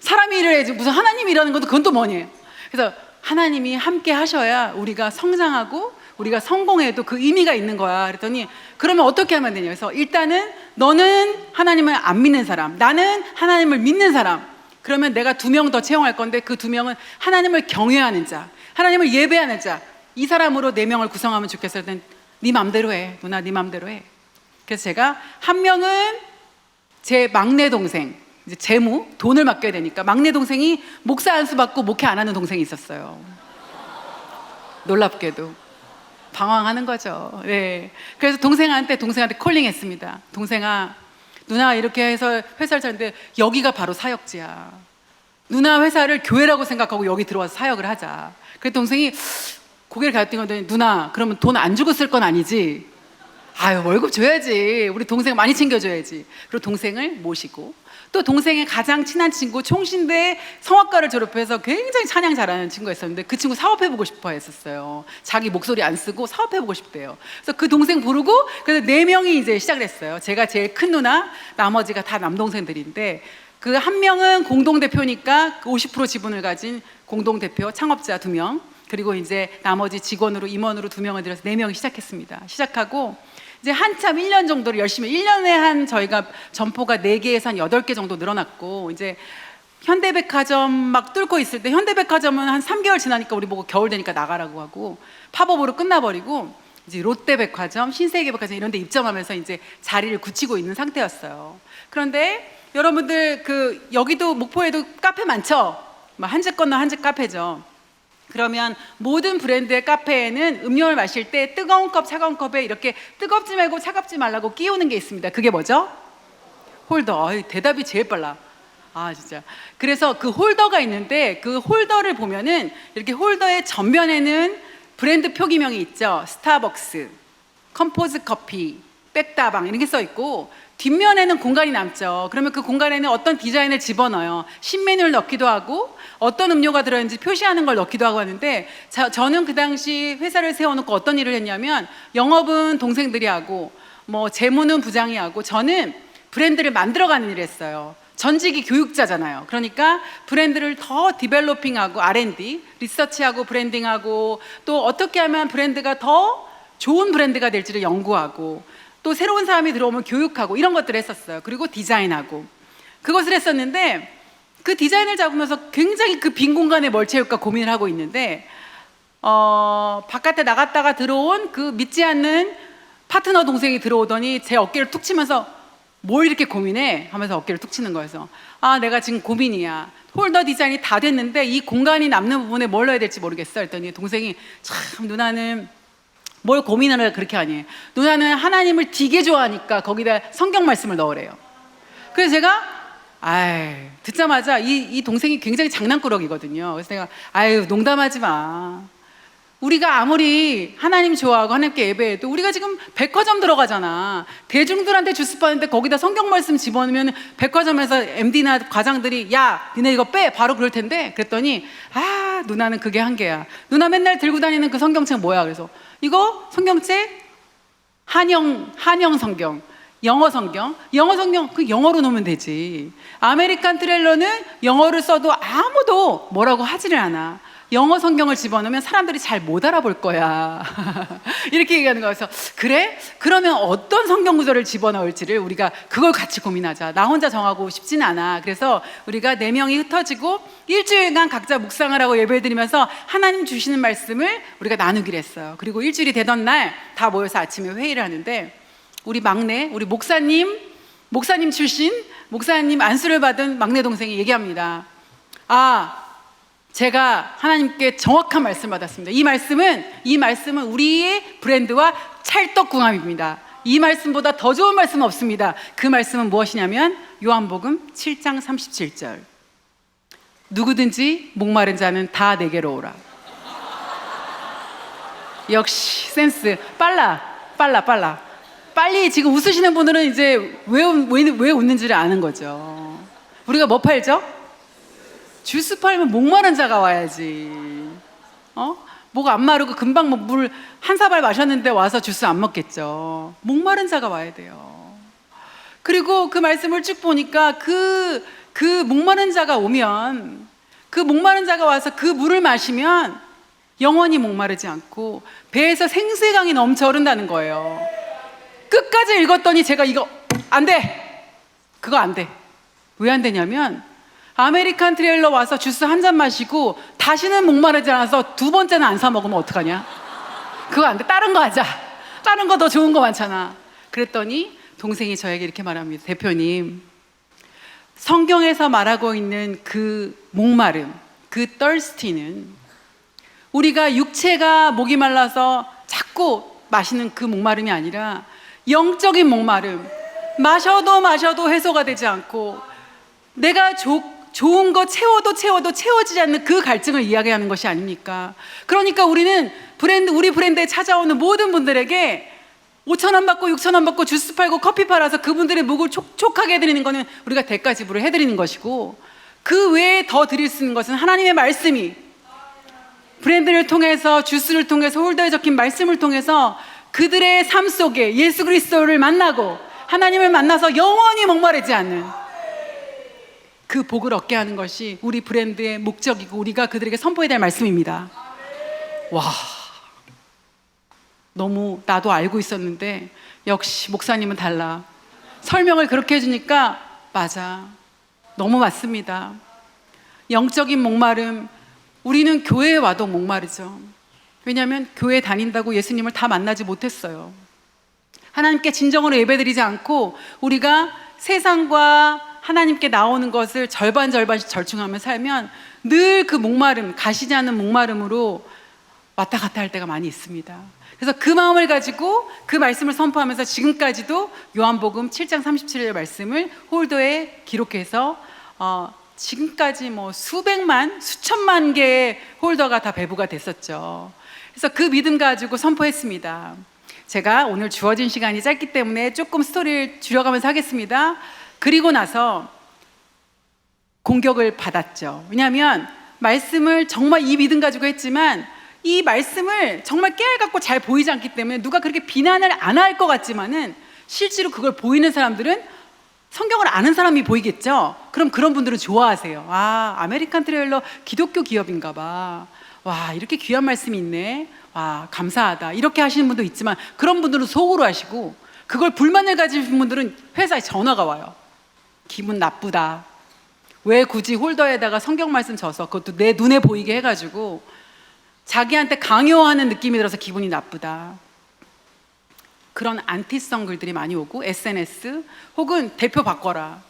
사람이 일을 해야지 무슨 하나님이 일하는 것도 그건 또 뭐니? 그래서 하나님이 함께 하셔야 우리가 성장하고 우리가 성공해도 그 의미가 있는 거야. 그랬더니, 그러면 어떻게 하면 되냐. 그래서 일단은 너는 하나님을 안 믿는 사람, 나는 하나님을 믿는 사람. 그러면 내가 2명 더 채용할 건데, 그 2명은 하나님을 경외하는 자, 하나님을 예배하는 자, 이 사람으로 4명을 구성하면 좋겠어요. 네 맘대로 해. 누나, 네 맘대로 해. 그래서 제가 한 명은 제 막내 동생, 이제 재무, 돈을 맡겨야 되니까 막내 동생이 목사 안수 받고 목회 안 하는 동생이 있었어요. 놀랍게도. 방황하는 거죠. 네. 그래서 동생한테 콜링했습니다. 동생아, 누나 이렇게 해서 회사를 차는데 여기가 바로 사역지야. 누나 회사를 교회라고 생각하고 여기 들어와서 사역을 하자. 그래서 동생이 고개를 가득 건데, 누나, 그러면 돈 안 주고 쓸 건 아니지? 아유, 월급 줘야지. 우리 동생 많이 챙겨줘야지. 그리고 동생을 모시고, 또 동생의 가장 친한 친구 총신대 성악과를 졸업해서 굉장히 찬양 잘하는 친구가 있었는데, 그 친구 사업해보고 싶어 했었어요. 자기 목소리 안 쓰고 사업해보고 싶대요. 그래서 그 동생 부르고, 그래서 4명이 이제 시작을 했어요. 제가 제일 큰 누나, 나머지가 다 남동생들인데, 그 한 명은 공동대표니까 50% 지분을 가진 공동대표 창업자 2명, 그리고 이제 나머지 직원으로 임원으로 2명을 들여서 4명이 시작했습니다. 시작하고 이제 한참 1년 정도를 열심히, 1년에 한 저희가 점포가 4개에서 한 8개 정도 늘어났고, 이제 현대백화점 막 뚫고 있을 때, 현대백화점은 한 3개월 지나니까 우리 보고 겨울 되니까 나가라고 하고 팝업으로 끝나버리고, 이제 롯데백화점, 신세계백화점 이런 데 입점하면서 이제 자리를 굳히고 있는 상태였어요. 그런데 여러분들, 그 여기도 목포에도 카페 많죠? 한 집 건너 한 집 카페죠. 그러면 모든 브랜드의 카페에는 음료를 마실 때 뜨거운 컵, 차가운 컵에 이렇게 뜨겁지 말고 차갑지 말라고 끼우는 게 있습니다. 그게 뭐죠? 홀더. 어이, 대답이 제일 빨라. 아, 진짜. 그래서 그 홀더가 있는데, 그 홀더를 보면은 이렇게 홀더의 전면에는 브랜드 표기명이 있죠. 스타벅스, 컴포즈 커피, 백다방 이렇게 써 있고, 뒷면에는 공간이 남죠. 그러면 그 공간에는 어떤 디자인을 집어넣어요. 신메뉴를 넣기도 하고, 어떤 음료가 들어있는지 표시하는 걸 넣기도 하고 하는데, 저는 그 당시 회사를 세워놓고 어떤 일을 했냐면, 영업은 동생들이 하고, 뭐 재무는 부장이 하고, 저는 브랜드를 만들어가는 일을 했어요. 전직이 교육자잖아요. 그러니까 브랜드를 더 디벨로핑하고, R&D, 리서치하고 브랜딩하고, 또 어떻게 하면 브랜드가 더 좋은 브랜드가 될지를 연구하고, 또 새로운 사람이 들어오면 교육하고, 이런 것들을 했었어요. 그리고 디자인하고, 그것을 했었는데, 그 디자인을 잡으면서 굉장히 그 빈 공간에 뭘 채울까 고민을 하고 있는데, 바깥에 나갔다가 들어온 그 믿지 않는 파트너 동생이 들어오더니 제 어깨를 툭 치면서 뭘 이렇게 고민해? 하면서 어깨를 툭 치는 거여서, 아, 내가 지금 고민이야. 홀더 디자인이 다 됐는데 이 공간이 남는 부분에 뭘 넣어야 될지 모르겠어. 했더니 동생이, 참, 누나는 뭘 고민을 그렇게 하니? 누나는 하나님을 되게 좋아하니까 거기다 성경 말씀을 넣으래요. 그래서 제가 듣자마자 이 동생이 굉장히 장난꾸러기거든요. 그래서 내가, 농담하지 마. 우리가 아무리 하나님 좋아하고 하나님께 예배해도 우리가 지금 백화점 들어가잖아. 대중들한테 주스 파는데 거기다 성경 말씀 집어넣으면 백화점에서 MD나 과장들이, 야, 니네 이거 빼! 바로 그럴 텐데. 그랬더니, 누나는 그게 한계야. 누나 맨날 들고 다니는 그 성경책 뭐야? 그래서 이거 성경책 한영 성경, 영어 성경 그 영어로 놓으면 되지. 아메리칸 트레일러는 영어를 써도 아무도 뭐라고 하지를 않아. 영어 성경을 집어넣으면 사람들이 잘 못 알아볼 거야. 이렇게 얘기하는 거여서, 그래? 그러면 어떤 성경 구절을 집어넣을지를 우리가 그걸 같이 고민하자. 나 혼자 정하고 싶지는 않아. 그래서 우리가 4명이 흩어지고 일주일간 각자 묵상을 하고 예배드리면서 하나님 주시는 말씀을 우리가 나누기로 했어요. 그리고 일주일이 되던 날 다 모여서 아침에 회의를 하는데, 우리 막내, 우리 목사님 출신, 목사님 안수를 받은 막내 동생이 얘기합니다. 제가 하나님께 정확한 말씀을 받았습니다. 이 말씀은 우리의 브랜드와 찰떡궁합입니다. 이 말씀보다 더 좋은 말씀은 없습니다. 그 말씀은 무엇이냐면 요한복음 7장 37절. 누구든지 목마른 자는 다 내게로 오라. 역시 센스 빨라. 빨리 지금 웃으시는 분들은 이제 왜 웃는지를 아는 거죠. 우리가 뭐 팔죠? 주스 팔면 목마른 자가 와야지. 목 안 마르고 금방 물 한 사발 마셨는데 와서 주스 안 먹겠죠. 목마른 자가 와야 돼요. 그리고 그 말씀을 쭉 보니까 그 목마른 자가 오면, 그 목마른 자가 와서 그 물을 마시면 영원히 목마르지 않고 배에서 생수의 강이 넘쳐 흐른다는 거예요. 끝까지 읽었더니 제가 이거 안 돼. 그거 안 돼. 왜 안 되냐면, 아메리칸 트레일러 와서 주스 한 잔 마시고 다시는 목마르지 않아서 2번째는 안 사 먹으면 어떡하냐? 그거 안 돼. 다른 거 하자. 다른 거 더 좋은 거 많잖아. 그랬더니 동생이 저에게 이렇게 말합니다. 대표님, 성경에서 말하고 있는 그 목마름, 그 thirsty는 우리가 육체가 목이 말라서 자꾸 마시는 그 목마름이 아니라 영적인 목마름, 마셔도 해소가 되지 않고 내가 좋은 거 채워도 채워지지 않는 그 갈증을 이야기하는 것이 아닙니까? 그러니까 우리는 우리 브랜드에 찾아오는 모든 분들에게 5,000원 받고 6,000원 받고 주스 팔고 커피 팔아서 그분들의 목을 촉촉하게 해드리는 것은 우리가 대가 지불을 해드리는 것이고, 그 외에 더 드릴 수 있는 것은 하나님의 말씀이 브랜드를 통해서, 주스를 통해서, 홀더에 적힌 말씀을 통해서 그들의 삶 속에 예수 그리스도를 만나고 하나님을 만나서 영원히 목마르지 않는 그 복을 얻게 하는 것이 우리 브랜드의 목적이고 우리가 그들에게 선포해야 될 말씀입니다. 와, 너무 나도 알고 있었는데 역시 목사님은 달라. 설명을 그렇게 해주니까 맞아, 너무 맞습니다. 영적인 목마름, 우리는 교회에 와도 목마르죠. 왜냐하면 교회 다닌다고 예수님을 다 만나지 못했어요. 하나님께 진정으로 예배드리지 않고 우리가 세상과 하나님께 나오는 것을 절반씩 절충하며 살면 늘 그 목마름, 가시지 않는 목마름으로 왔다 갔다 할 때가 많이 있습니다. 그래서 그 마음을 가지고 그 말씀을 선포하면서 지금까지도 요한복음 7장 37절의 말씀을 홀더에 기록해서 지금까지 뭐 수백만, 수천만 개의 홀더가 다 배부가 됐었죠. 그래서 그 믿음 가지고 선포했습니다. 제가 오늘 주어진 시간이 짧기 때문에 조금 스토리를 줄여가면서 하겠습니다. 그리고 나서 공격을 받았죠. 왜냐하면 말씀을 정말 이 믿음 가지고 했지만 이 말씀을 정말 깨알같고 잘 보이지 않기 때문에 누가 그렇게 비난을 안 할 것 같지만은 실제로 그걸 보이는 사람들은 성경을 아는 사람이 보이겠죠. 그럼 그런 분들은 좋아하세요. 아, 아메리칸 트레일러 기독교 기업인가 봐. 와, 이렇게 귀한 말씀이 있네. 와, 감사하다. 이렇게 하시는 분도 있지만 그런 분들은 속으로 하시고, 그걸 불만을 가지신 분들은 회사에 전화가 와요. 기분 나쁘다. 왜 굳이 홀더에다가 성경 말씀 줘서 그것도 내 눈에 보이게 해가지고 자기한테 강요하는 느낌이 들어서 기분이 나쁘다. 그런 안티성 글들이 많이 오고, SNS 혹은 대표 바꿔라.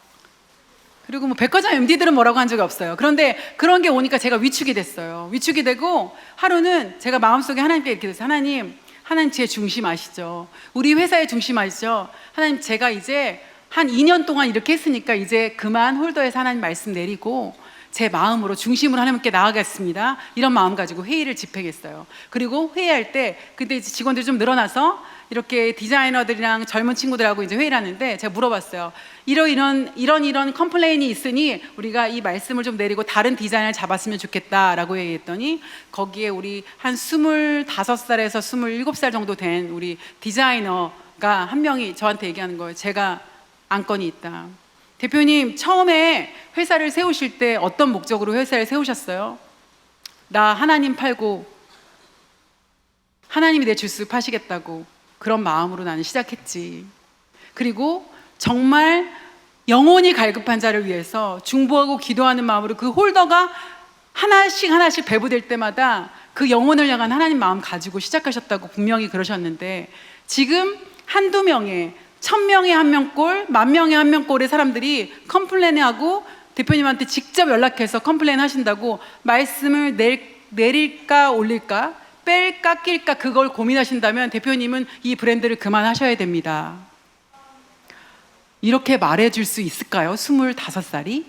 그리고 뭐 백화점 MD들은 뭐라고 한 적이 없어요. 그런데 그런 게 오니까 제가 위축이 됐어요. 위축이 되고 하루는 제가 마음속에 하나님께 이렇게 됐어요. 하나님 제 중심 아시죠? 우리 회사의 중심 아시죠? 하나님, 제가 이제 한 2년 동안 이렇게 했으니까 이제 그만 홀더에서 하나님 말씀 내리고 제 마음으로 중심으로 하나님께 나아가겠습니다. 이런 마음 가지고 회의를 집행했어요. 그리고 회의할 때 그때 이제 직원들이 좀 늘어나서 이렇게 디자이너들이랑 젊은 친구들하고 이제 회의를 하는데 제가 물어봤어요. 이런 컴플레인이 있으니 우리가 이 말씀을 좀 내리고 다른 디자인을 잡았으면 좋겠다라고 얘기했더니 거기에 우리 한 25살에서 27살 정도 된 우리 디자이너가 한 명이 저한테 얘기하는 거예요. 제가 안건이 있다. 대표님, 처음에 회사를 세우실 때 어떤 목적으로 회사를 세우셨어요? 나 하나님 팔고 하나님이 내 주스 파시겠다고 그런 마음으로 나는 시작했지. 그리고 정말 영혼이 갈급한 자를 위해서 중보하고 기도하는 마음으로 그 홀더가 하나씩 배부될 때마다 그 영혼을 향한 하나님 마음 가지고 시작하셨다고 분명히 그러셨는데, 지금 한두 명의 1000명에 1명꼴, 10,000명에 1명꼴의 사람들이 컴플레인하고 대표님한테 직접 연락해서 컴플레인 하신다고 말씀을 내릴까 올릴까, 뺄까 낄까 그걸 고민하신다면 대표님은 이 브랜드를 그만하셔야 됩니다. 이렇게 말해줄 수 있을까요? 25살이?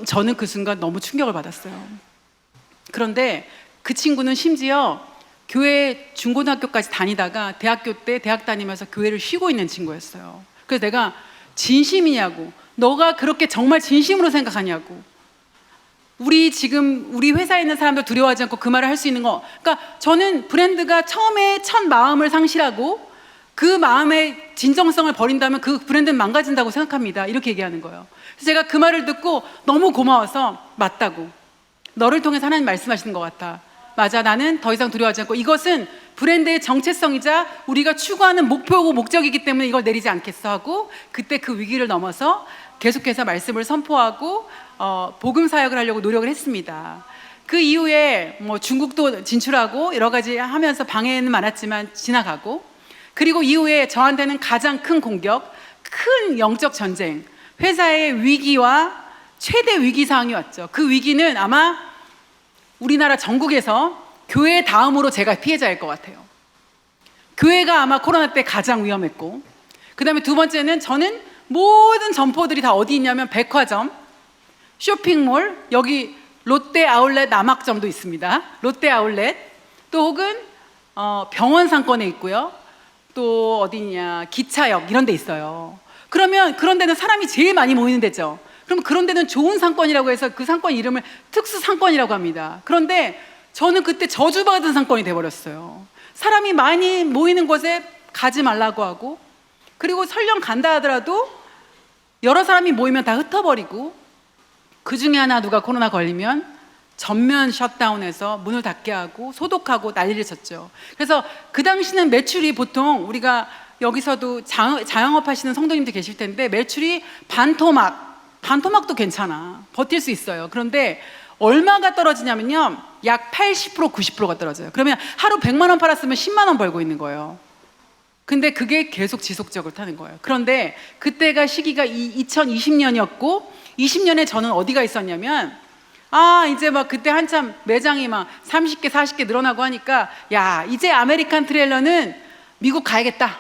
저는 그 순간 너무 충격을 받았어요. 그런데 그 친구는 심지어 교회 중고등학교까지 다니다가 대학교 때 대학 다니면서 교회를 쉬고 있는 친구였어요. 그래서 내가 진심이냐고, 너가 그렇게 정말 진심으로 생각하냐고, 우리 회사에 있는 사람들 두려워하지 않고 그 말을 할 수 있는 거. 그러니까 저는 브랜드가 처음에 첫 마음을 상실하고 그 마음의 진정성을 버린다면 그 브랜드는 망가진다고 생각합니다. 이렇게 얘기하는 거예요. 그래서 제가 그 말을 듣고 너무 고마워서, 맞다고, 너를 통해서 하나님 말씀하시는 것 같아. 맞아, 나는 더 이상 두려워하지 않고 이것은 브랜드의 정체성이자 우리가 추구하는 목표고 목적이기 때문에 이걸 내리지 않겠어 하고, 그때 그 위기를 넘어서 계속해서 말씀을 선포하고 복음 사역을 하려고 노력을 했습니다. 그 이후에 뭐 중국도 진출하고 여러 가지 하면서 방해는 많았지만 지나가고, 그리고 이후에 저한테는 가장 큰 공격, 큰 영적 전쟁, 회사의 위기와 최대 위기 상황이 왔죠. 그 위기는 아마 우리나라 전국에서 교회 다음으로 제가 피해자일 것 같아요. 교회가 아마 코로나 때 가장 위험했고, 그 다음에 두 번째는 저는 모든 점포들이 다 어디 있냐면 백화점, 쇼핑몰, 여기 롯데 아울렛 남학점도 있습니다. 롯데 아울렛, 또 혹은 병원 상권에 있고요. 또 어디냐, 기차역 이런 데 있어요. 그러면 그런 데는 사람이 제일 많이 모이는 데죠. 그럼 그런 데는 좋은 상권이라고 해서 그 상권 이름을 특수 상권이라고 합니다. 그런데 저는 그때 저주받은 상권이 돼버렸어요. 사람이 많이 모이는 곳에 가지 말라고 하고, 그리고 설령 간다 하더라도 여러 사람이 모이면 다 흩어버리고, 그 중에 하나 누가 코로나 걸리면 전면 셧다운해서 문을 닫게 하고 소독하고 난리를 쳤죠. 그래서 그 당시는 매출이 보통, 우리가 여기서도 자영업 하시는 성도님들 계실 텐데, 매출이 반토막도 괜찮아, 버틸 수 있어요. 그런데 얼마가 떨어지냐면요, 약 80%, 90%가 떨어져요. 그러면 하루 100만 원 팔았으면 10만 원 벌고 있는 거예요. 근데 그게 계속 지속적으로 타는 거예요. 그런데 그때가 시기가 2020년이었고, 20년에 저는 어디가 있었냐면, 이제 막 그때 한참 매장이 막 30개, 40개 늘어나고 하니까, 야, 이제 아메리칸 트레일러는 미국 가야겠다.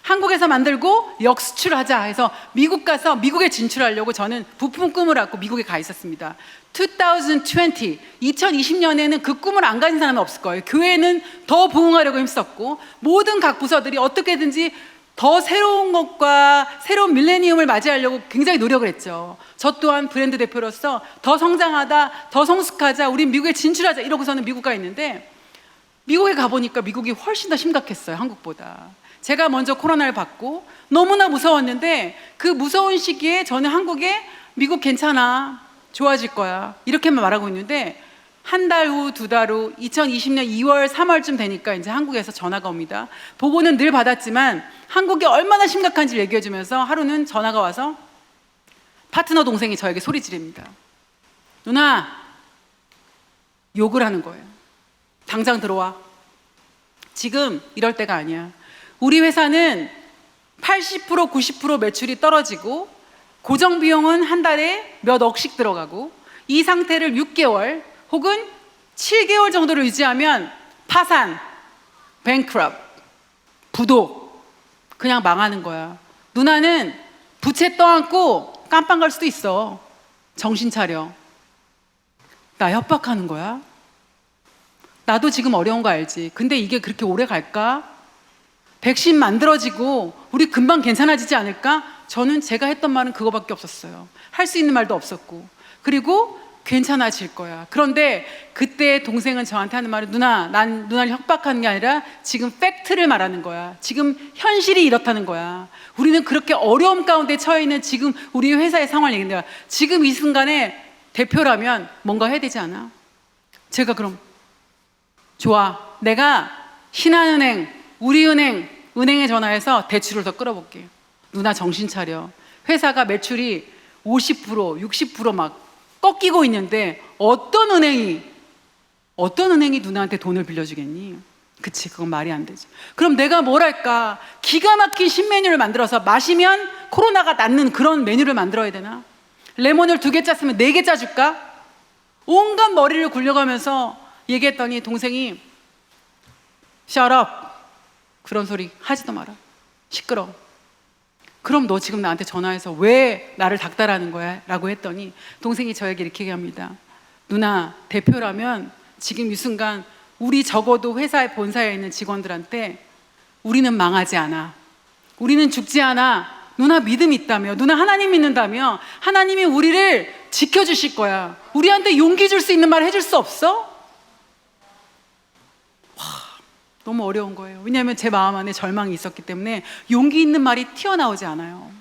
한국에서 만들고 역수출하자 해서 미국 가서 미국에 진출하려고 저는 부품 꿈을 안고 미국에 가 있었습니다. 2020년에는 그 꿈을 안 가진 사람은 없을 거예요. 교회는 더 부흥하려고 힘썼고, 모든 각 부서들이 어떻게든지 더 새로운 것과 새로운 밀레니엄을 맞이하려고 굉장히 노력을 했죠. 저 또한 브랜드 대표로서 더 성장하다, 더 성숙하자, 우린 미국에 진출하자 이러고서는 미국 가 있는데, 미국에 가보니까 미국이 훨씬 더 심각했어요, 한국보다. 제가 먼저 코로나를 받고 너무나 무서웠는데, 그 무서운 시기에 저는 한국에 미국 괜찮아, 좋아질 거야 이렇게만 말하고 있는데, 한 달 후, 두 달 후, 2020년 2월, 3월쯤 되니까 이제 한국에서 전화가 옵니다. 보고는 늘 받았지만 한국이 얼마나 심각한지 얘기해 주면서 하루는 전화가 와서 파트너 동생이 저에게 소리 지릅니다. 누나, 욕을 하는 거예요. 당장 들어와. 지금 이럴 때가 아니야. 우리 회사는 80%, 90% 매출이 떨어지고, 고정 비용은 한 달에 몇 억씩 들어가고, 이 상태를 6개월 혹은 7개월 정도를 유지하면 파산, bankrupt, 부도, 그냥 망하는 거야. 누나는 부채 떠안고 깜빵 갈 수도 있어. 정신 차려. 나 협박하는 거야. 나도 지금 어려운 거 알지. 근데 이게 그렇게 오래 갈까? 백신 만들어지고 우리 금방 괜찮아지지 않을까? 저는 제가 했던 말은 그거밖에 없었어요. 할 수 있는 말도 없었고, 그리고 괜찮아질 거야. 그런데 그때 동생은 저한테 하는 말은, 누나, 난 누나를 협박하는 게 아니라 지금 팩트를 말하는 거야. 지금 현실이 이렇다는 거야. 우리는 그렇게 어려움 가운데 처해 있는 지금 우리 회사의 상황을 얘기하는 거야. 지금 이 순간에 대표라면 뭔가 해야 되지 않아? 제가 그럼 좋아, 내가 신한은행, 우리은행, 은행에 전화해서 대출을 더 끌어볼게. 누나 정신 차려. 회사가 매출이 50%, 60% 꺾이고 있는데 어떤 은행이 누나한테 돈을 빌려주겠니? 그치, 그건 말이 안 되지. 그럼 내가 뭘 할까? 기가 막힌 신메뉴를 만들어서 마시면 코로나가 낫는 그런 메뉴를 만들어야 되나? 레몬을 2개 짰으면 4개 짜줄까? 온갖 머리를 굴려가면서 얘기했더니 동생이 Shut up, 그런 소리 하지도 마라, 시끄러워. 그럼 너 지금 나한테 전화해서 왜 나를 닥달하는 거야? 라고 했더니 동생이 저에게 이렇게 얘기합니다. 누나, 대표라면 지금 이 순간 우리 적어도 회사의 본사에 있는 직원들한테 우리는 망하지 않아, 우리는 죽지 않아, 누나 믿음 있다며, 누나 하나님 믿는다며, 하나님이 우리를 지켜주실 거야, 우리한테 용기 줄 수 있는 말 해줄 수 없어? 너무 어려운 거예요. 왜냐하면 제 마음 안에 절망이 있었기 때문에 용기 있는 말이 튀어나오지 않아요.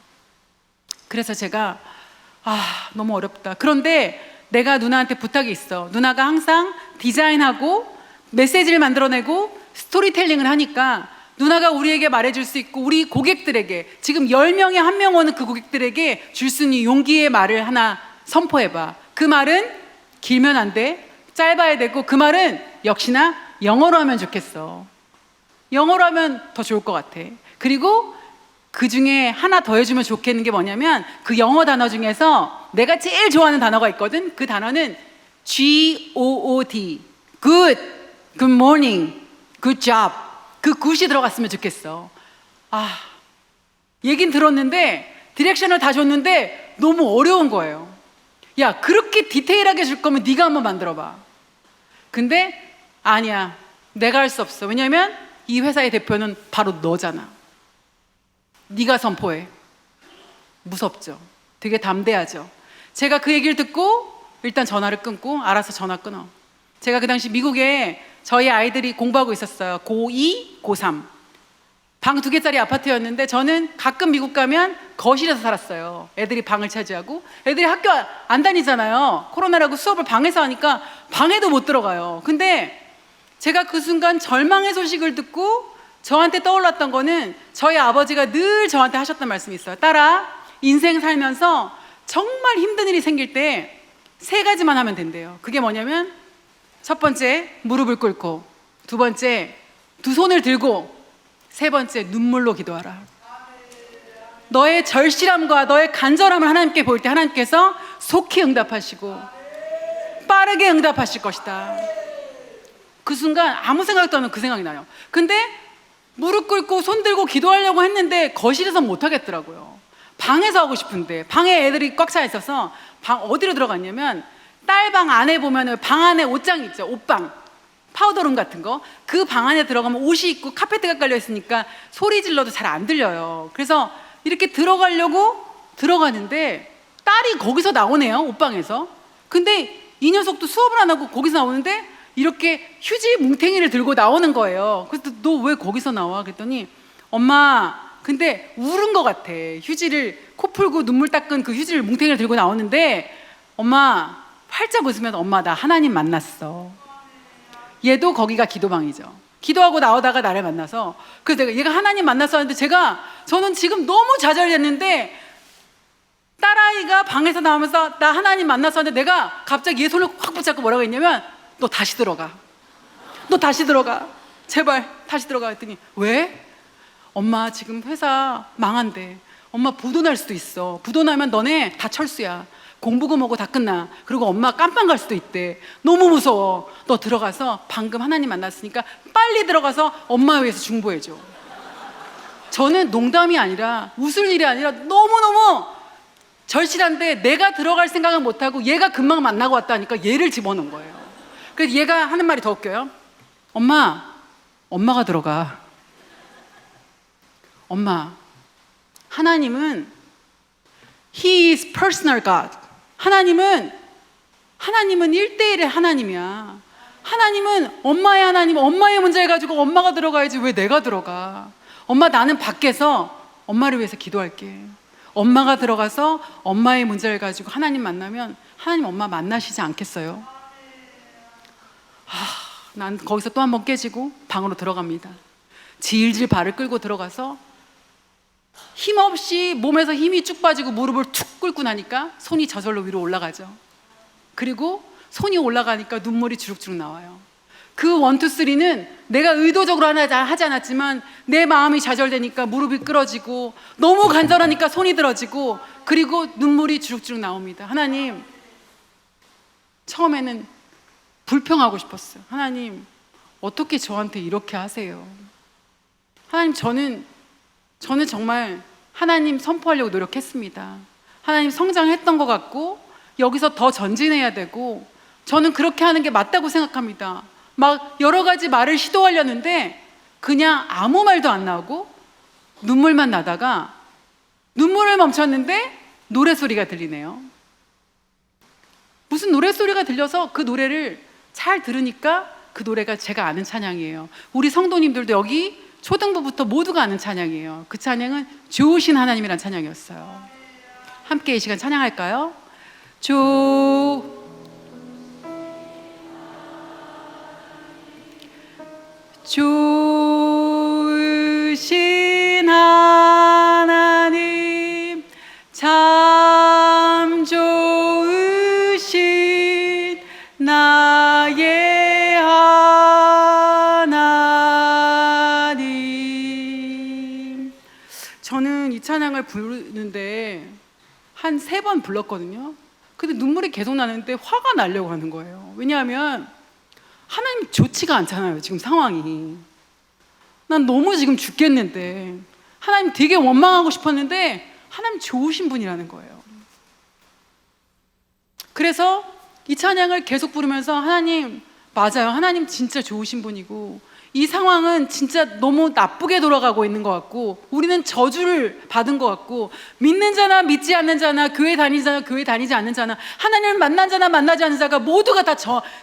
그래서 제가 너무 어렵다. 그런데 내가 누나한테 부탁이 있어. 누나가 항상 디자인하고 메시지를 만들어내고 스토리텔링을 하니까 누나가 우리에게 말해줄 수 있고, 우리 고객들에게, 지금 10명에 1명 오는 그 고객들에게 줄 수 있는 용기의 말을 하나 선포해봐. 그 말은 길면 안 돼, 짧아야 되고, 그 말은 역시나 영어로 하면 좋겠어. 영어로 하면 더 좋을 것 같아. 그리고 그 중에 하나 더 해주면 좋겠는 게 뭐냐면, 그 영어 단어 중에서 내가 제일 좋아하는 단어가 있거든. 그 단어는 GOOD, Good, Good Morning, Good Job. 그 good이 들어갔으면 좋겠어. 얘긴 들었는데, 디렉션을 다 줬는데 너무 어려운 거예요. 야, 그렇게 디테일하게 줄 거면 네가 한번 만들어봐. 근데 아니야, 내가 할 수 없어. 왜냐면 이 회사의 대표는 바로 너잖아. 네가 선포해. 무섭죠. 되게 담대하죠. 제가 그 얘기를 듣고 일단 전화를 끊고 알아서 전화 끊어. 제가 그 당시 미국에 저희 아이들이 공부하고 있었어요. 고2, 고3. 방 2개짜리 아파트였는데 저는 가끔 미국 가면 거실에서 살았어요. 애들이 방을 차지하고. 애들이 학교 안 다니잖아요. 코로나라고 수업을 방에서 하니까 방에도 못 들어가요. 근데 제가 그 순간 절망의 소식을 듣고 저한테 떠올랐던 거는 저희 아버지가 늘 저한테 하셨던 말씀이 있어요. 딸아, 인생 살면서 정말 힘든 일이 생길 때 3가지만 하면 된대요. 그게 뭐냐면 첫 번째, 무릎을 꿇고, 두 번째, 두 손을 들고, 세 번째, 눈물로 기도하라. 너의 절실함과 너의 간절함을 하나님께 보일 때 하나님께서 속히 응답하시고 빠르게 응답하실 것이다. 그 순간 아무 생각도 안 하고 그 생각이 나요. 근데 무릎 꿇고 손 들고 기도하려고 했는데 거실에서 못 하겠더라고요. 방에서 하고 싶은데 방에 애들이 꽉 차 있어서 방 어디로 들어갔냐면 딸 방 안에 보면 방 안에 옷장 있죠. 옷방, 파우더룸 같은 거. 그 방 안에 들어가면 옷이 있고 카페트가 깔려 있으니까 소리 질러도 잘 안 들려요. 그래서 이렇게 들어가려고 들어가는데 딸이 거기서 나오네요. 옷방에서. 근데 이 녀석도 수업을 안 하고 거기서 나오는데 이렇게 휴지 뭉탱이를 들고 나오는 거예요. 그래서 너 왜 거기서 나와? 그랬더니 엄마 근데 울은 것 같아. 휴지를 코 풀고 눈물 닦은 그 휴지를 뭉탱이를 들고 나오는데 엄마 활짝 웃으면 엄마 나 하나님 만났어. 얘도 거기가 기도방이죠. 기도하고 나오다가 나를 만나서 그래서 내가 얘가 하나님 만났어 하는데 저는 지금 너무 좌절됐는데 딸아이가 방에서 나오면서 나 하나님 만났어 하는데 내가 갑자기 얘 손을 확 붙잡고 뭐라고 했냐면 너 다시 들어가. 너 다시 들어가. 제발 다시 들어가 했더니 왜? 엄마 지금 회사 망한대. 엄마 부도 날 수도 있어. 부도 나면 너네 다 철수야. 공부고뭐고 다 끝나. 그리고 엄마 깜빵 갈 수도 있대. 너무 무서워. 너 들어가서 방금 하나님 만났으니까 빨리 들어가서 엄마 위해서 중보해줘. 저는 농담이 아니라 웃을 일이 아니라 너무너무 절실한데 내가 들어갈 생각은 못하고 얘가 금방 만나고 왔다니까 얘를 집어넣은 거예요. 그래서 얘가 하는 말이 더 웃겨요. 엄마가 들어가. 엄마, 하나님은 He is personal God. 하나님은 1대1의 하나님이야. 하나님은 엄마의 하나님, 엄마의 문제를 가지고 엄마가 들어가야지 왜 내가 들어가. 엄마 나는 밖에서 엄마를 위해서 기도할게. 엄마가 들어가서 엄마의 문제를 가지고 하나님 만나면 하나님 엄마 만나시지 않겠어요? 난 거기서 또 한 번 깨지고 방으로 들어갑니다. 질질 발을 끌고 들어가서 힘없이 몸에서 힘이 쭉 빠지고 무릎을 툭 꿇고 나니까 손이 저절로 위로 올라가죠. 그리고 손이 올라가니까 눈물이 주룩주룩 나와요. 그 1, 2, 3는 내가 의도적으로 하지 않았지만 내 마음이 좌절되니까 무릎이 끌어지고 너무 간절하니까 손이 들어지고 그리고 눈물이 주룩주룩 나옵니다. 하나님, 처음에는 불평하고 싶었어요. 하나님, 어떻게 저한테 이렇게 하세요? 하나님, 저는 정말 하나님 선포하려고 노력했습니다. 하나님 성장했던 것 같고 여기서 더 전진해야 되고 저는 그렇게 하는 게 맞다고 생각합니다. 막 여러 가지 말을 시도하려는데 그냥 아무 말도 안 나오고 눈물만 나다가 눈물을 멈췄는데 노래소리가 들리네요. 무슨 노래소리가 들려서 그 노래를 잘 들으니까 그 노래가 제가 아는 찬양이에요. 우리 성도님들도 여기 초등부부터 모두가 아는 찬양이에요. 그 찬양은 좋으신 하나님이란 찬양이었어요. 함께 이 시간 찬양할까요? 좋으신 하나님 참 좋으신 나의 하나님. 저는 이 찬양을 부르는데 한 3번 불렀거든요. 근데 눈물이 계속 나는데 화가 나려고 하는 거예요. 왜냐하면 하나님 좋지가 않잖아요. 지금 상황이. 난 너무 지금 죽겠는데 하나님 되게 원망하고 싶었는데 하나님 좋으신 분이라는 거예요. 그래서 이 찬양을 계속 부르면서 하나님, 맞아요. 하나님 진짜 좋으신 분이고 이 상황은 진짜 너무 나쁘게 돌아가고 있는 것 같고, 우리는 저주를 받은 것 같고, 믿는 자나 믿지 않는 자나, 교회 다니는 자나 교회 다니지 않는 자나, 하나님을 만난 자나 만나지 않는 자가 모두가 다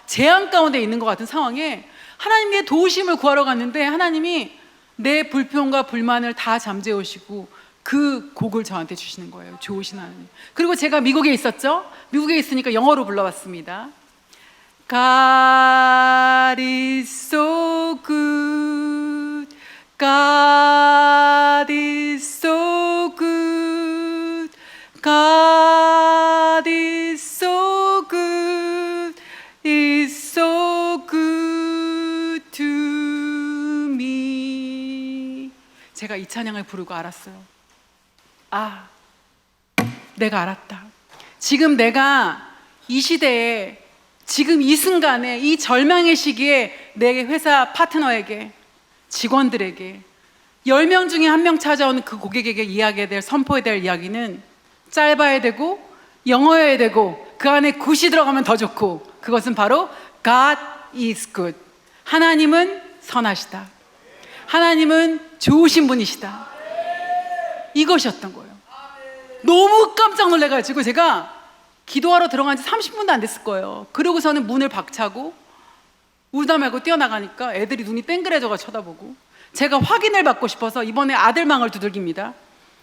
재앙 가운데 있는 것 같은 상황에 하나님의 도우심을 구하러 갔는데, 하나님이 내 불평과 불만을 다 잠재우시고 그 곡을 저한테 주시는 거예요. 좋으신 하나님. 그리고 제가 미국에 있었죠. 미국에 있으니까 영어로 불러봤습니다. God is so good. God is so good. God is so good. Is so good to me. 제가 이 찬양을 부르고 알았어요. 아, 내가 알았다. 지금 내가 이 시대에, 지금 이 순간에, 이 절망의 시기에 내 회사 파트너에게, 직원들에게 10명 중에 1명 찾아오는 그 고객에게 이야기해야 될, 선포해야 될 이야기는 짧아야 되고 영어여야 되고 그 안에 굿이 들어가면 더 좋고, 그것은 바로 God is good. 하나님은 선하시다. 하나님은 좋으신 분이시다. 이것이었던 거예요. 너무 깜짝 놀라가지고 제가 기도하러 들어간 지 30분도 안 됐을 거예요. 그러고서는 문을 박차고 울다 말고 뛰어나가니까 애들이 눈이 땡그레져가 쳐다보고, 제가 확인을 받고 싶어서 이번에 아들 망을 두들깁니다.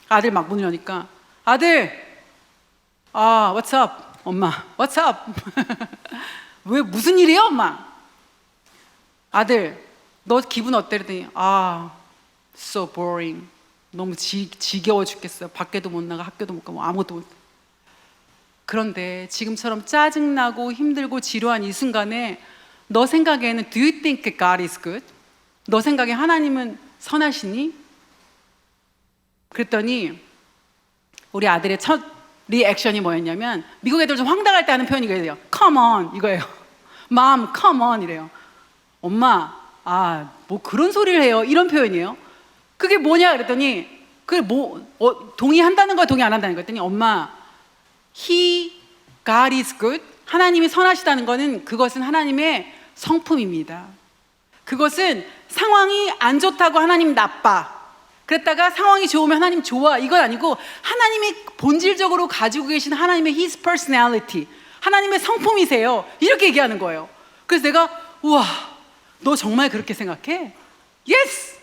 아들 막 문을 여니까, 아들, what's up? 엄마, what's up? 왜, 무슨 일이야 엄마? 아들, 너 기분 어때? 그랬더니 so boring. 너무 지겨워 죽겠어요. 밖에도 못 나가, 학교도 못 가고 아무것도 못. 그런데 지금처럼 짜증나고 힘들고 지루한 이 순간에 너 생각에는 Do you think God is good? 너 생각에 하나님은 선하시니? 그랬더니 우리 아들의 첫 리액션이 뭐였냐면, 미국 애들 좀 황당할 때 하는 표현이 이거예요. Come on 이거예요. Mom, come on 이래요. 엄마, 뭐 그런 소리를 해요. 이런 표현이에요. 그게 뭐냐 그랬더니, 그게 동의한다는 거야 동의 안 한다는 거야 그랬더니, 엄마, God is good. 하나님이 선하시다는 것은, 그것은 하나님의 성품입니다. 그것은 상황이 안 좋다고 하나님 나빠, 그랬다가 상황이 좋으면 하나님 좋아, 이건 아니고 하나님이 본질적으로 가지고 계신 하나님의 His personality, 하나님의 성품이세요. 이렇게 얘기하는 거예요. 그래서 내가, 우와, 너 정말 그렇게 생각해? Yes!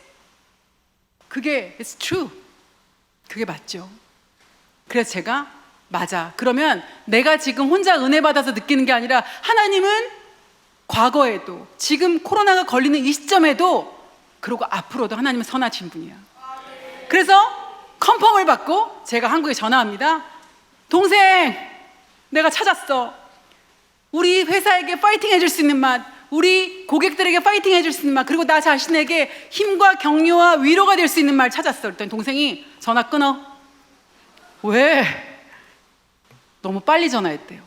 그게 it's true. 그게 맞죠. 그래서 제가, 맞아. 그러면 내가 지금 혼자 은혜 받아서 느끼는 게 아니라 하나님은 과거에도, 지금 코로나가 걸리는 이 시점에도, 그리고 앞으로도 하나님은 선하신 분이야. 그래서 컨펌을 받고 제가 한국에 전화합니다. 동생, 내가 찾았어. 우리 회사에게 파이팅 해줄 수 있는 맛, 우리 고객들에게 파이팅 해줄 수 있는 말, 그리고 나 자신에게 힘과 격려와 위로가 될 수 있는 말 찾았어. 그랬더니 동생이 전화 끊어. 왜? 너무 빨리 전화했대요.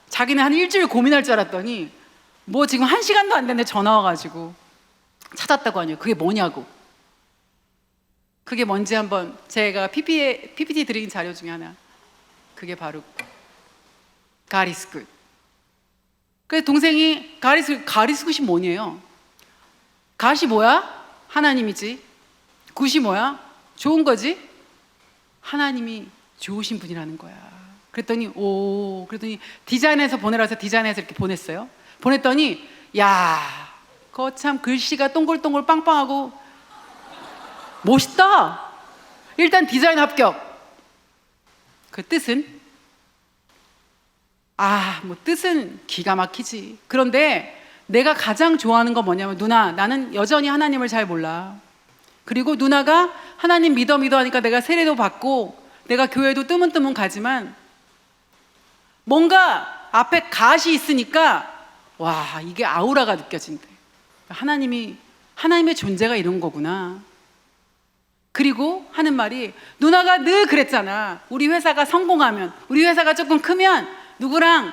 자기는 한 일주일 고민할 줄 알았더니 뭐 지금 1시간도 안 됐는데 전화 와가지고 찾았다고 하네요. 그게 뭐냐고. 그게 뭔지 한번 제가 PPT 드린 자료 중에 하나, 그게 바로 God is good. 그래서 동생이 God is good이 뭐냐요? God이 뭐야? 하나님이지. good이 뭐야? 좋은 거지? 하나님이 좋으신 분이라는 거야. 그랬더니 그랬더니 디자인해서 보내라 해서 디자인해서 이렇게 보냈어요. 보냈더니 야, 그거 참 글씨가 동글동글 빵빵하고 멋있다. 일단 디자인 합격. 그 뜻은? 뭐 뜻은 기가 막히지. 그런데 내가 가장 좋아하는 건 뭐냐면, 누나, 나는 여전히 하나님을 잘 몰라. 그리고 누나가 하나님 믿어 하니까 내가 세례도 받고 내가 교회도 뜨문뜨문 가지만 뭔가 앞에 갓이 있으니까 와, 이게 아우라가 느껴진대. 하나님의 존재가 이런 거구나. 그리고 하는 말이, 누나가 늘 그랬잖아. 우리 회사가 성공하면, 우리 회사가 조금 크면 누구랑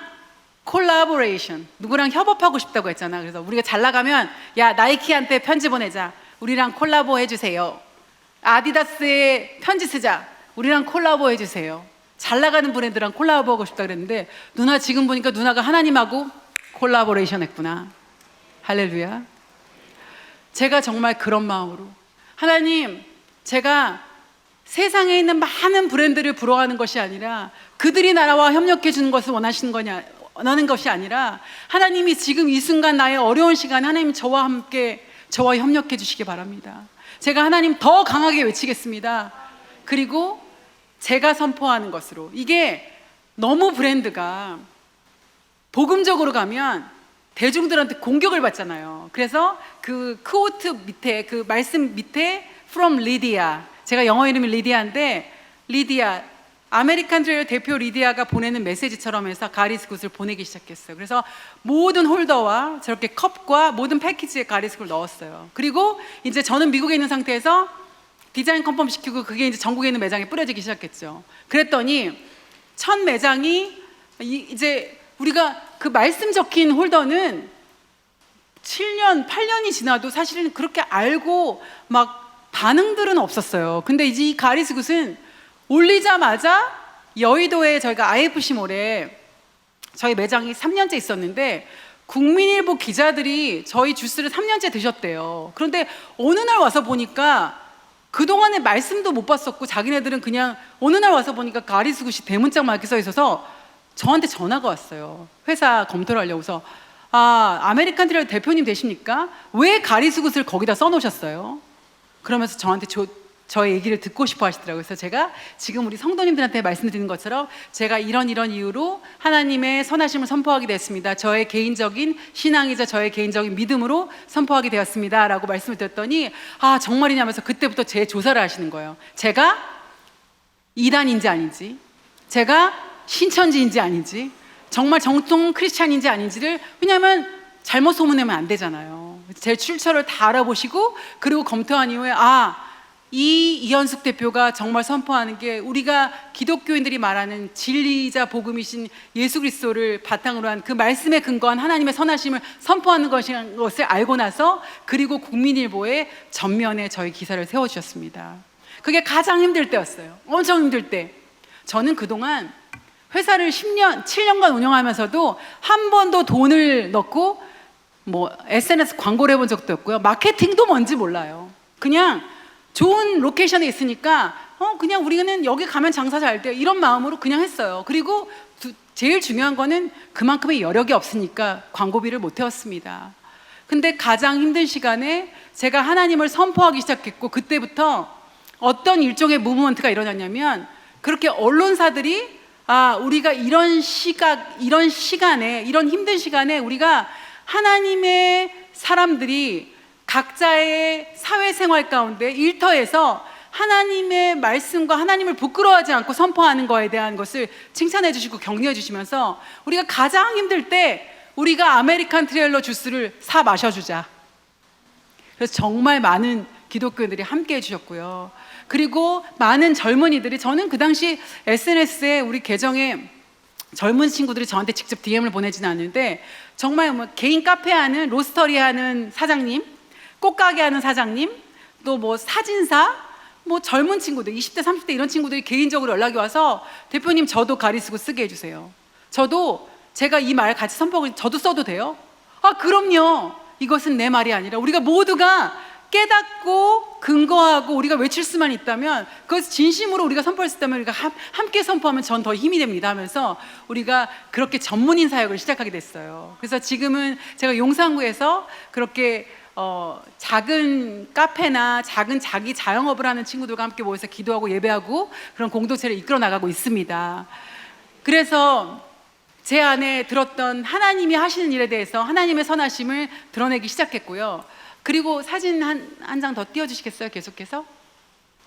콜라보레이션, 누구랑 협업하고 싶다고 했잖아. 그래서 우리가 잘 나가면, 야, 나이키한테 편지 보내자. 우리랑 콜라보 해주세요. 아디다스에 편지 쓰자. 우리랑 콜라보 해주세요. 잘 나가는 브랜드랑 콜라보 하고 싶다 그랬는데, 누나 지금 보니까 누나가 하나님하고 콜라보레이션 했구나. 할렐루야. 제가 정말 그런 마음으로, 하나님, 제가 세상에 있는 많은 브랜드를 부러워하는 것이 아니라 그들이 나라와 협력해 주는 것을 원하는 것이 아니라 하나님이 지금 이 순간 나의 어려운 시간에 하나님 저와 협력해 주시기 바랍니다. 제가 하나님 더 강하게 외치겠습니다. 그리고 제가 선포하는 것으로, 이게 너무 브랜드가 복음적으로 가면 대중들한테 공격을 받잖아요. 그래서 그 퀘오트 밑에, 그 말씀 밑에 from Lydia, 제가 영어 이름이 리디아인데, 리디아, 아메리칸 트레일러 대표 리디아가 보내는 메시지처럼 해서 가리스 굿을 보내기 시작했어요. 그래서 모든 홀더와 저렇게 컵과 모든 패키지에 가리스 굿을 넣었어요. 그리고 이제 저는 미국에 있는 상태에서 디자인 컨펌 시키고 그게 이제 전국에 있는 매장에 뿌려지기 시작했죠. 그랬더니 첫 매장이 이제 우리가 그 말씀 적힌 홀더는 7년, 8년이 지나도 사실은 그렇게 알고 막 반응들은 없었어요. 근데 이제 이 가리스 굿은 올리자마자 여의도에 저희가 IFC몰에 저희 매장이 3년째 있었는데 국민일보 기자들이 저희 주스를 3년째 드셨대요. 그런데 어느 날 와서 보니까 그동안에 말씀도 못 봤었고 자기네들은 그냥 어느 날 와서 보니까 가리스 굿이 대문짝 많게 써 있어서 저한테 전화가 왔어요. 회사 검토를 하려고. 그래서 아메리칸 트레일러 대표님 되십니까? 왜 가리스 굿을 거기다 써놓으셨어요? 그러면서 저한테 저의 얘기를 듣고 싶어 하시더라고요. 그래서 제가 지금 우리 성도님들한테 말씀드리는 것처럼 제가 이런 이유로 하나님의 선하심을 선포하게 됐습니다. 저의 개인적인 신앙이자 저의 개인적인 믿음으로 선포하게 되었습니다 라고 말씀을 드렸더니 정말이냐면서 그때부터 제 조사를 하시는 거예요. 제가 이단인지 아닌지, 제가 신천지인지 아닌지, 정말 정통 크리스찬인지 아닌지를, 왜냐하면 잘못 소문내면 안 되잖아요. 제 출처를 다 알아보시고 그리고 검토한 이후에 이현숙 대표가 정말 선포하는 게 우리가 기독교인들이 말하는 진리이자 복음이신 예수 그리스도를 바탕으로 한 그 말씀에 근거한 하나님의 선하심을 선포하는 것을 알고 나서 그리고 국민일보에 전면에 저희 기사를 세워주셨습니다. 그게 가장 힘들 때였어요. 엄청 힘들 때. 저는 그동안 회사를 7년간 운영하면서도 한 번도 돈을 넣고 SNS 광고를 해본 적도 없고요. 마케팅도 뭔지 몰라요. 그냥 좋은 로케이션에 있으니까 그냥 우리는 여기 가면 장사 잘 돼요, 이런 마음으로 그냥 했어요. 그리고 제일 중요한 거는 그만큼의 여력이 없으니까 광고비를 못 태웠습니다. 근데 가장 힘든 시간에 제가 하나님을 선포하기 시작했고, 그때부터 어떤 일종의 무브먼트가 일어났냐면, 그렇게 언론사들이 우리가 이런 시간에, 이런 힘든 시간에 우리가 하나님의 사람들이 각자의 사회생활 가운데 일터에서 하나님의 말씀과 하나님을 부끄러워하지 않고 선포하는 거에 대한 것을 칭찬해 주시고 격려해 주시면서 우리가 가장 힘들 때 우리가 아메리칸 트레일러 주스를 사 마셔주자. 그래서 정말 많은 기독교인들이 함께 해주셨고요. 그리고 많은 젊은이들이, 저는 그 당시 SNS에 우리 계정에 젊은 친구들이 저한테 직접 DM을 보내지는 않는데, 정말 개인 카페 하는, 로스터리 하는 사장님, 꽃가게 하는 사장님, 또 사진사, 젊은 친구들, 20대, 30대 이런 친구들이 개인적으로 연락이 와서 대표님 저도 가리스 굿 쓰게 해주세요. 저도 제가 이 말 같이 선포하고 저도 써도 돼요? 그럼요. 이것은 내 말이 아니라 우리가 모두가 깨닫고 근거하고 우리가 외칠 수만 있다면, 그것을 진심으로 우리가 선포할 수 있다면 우리가 함께 선포하면 전 더 힘이 됩니다 하면서 우리가 그렇게 전문인 사역을 시작하게 됐어요. 그래서 지금은 제가 용산구에서 그렇게 작은 카페나 작은 자기 자영업을 하는 친구들과 함께 모여서 기도하고 예배하고 그런 공동체를 이끌어 나가고 있습니다. 그래서 제 안에 들었던 하나님이 하시는 일에 대해서 하나님의 선하심을 드러내기 시작했고요. 그리고 사진 한 장 더 띄워주시겠어요? 계속해서.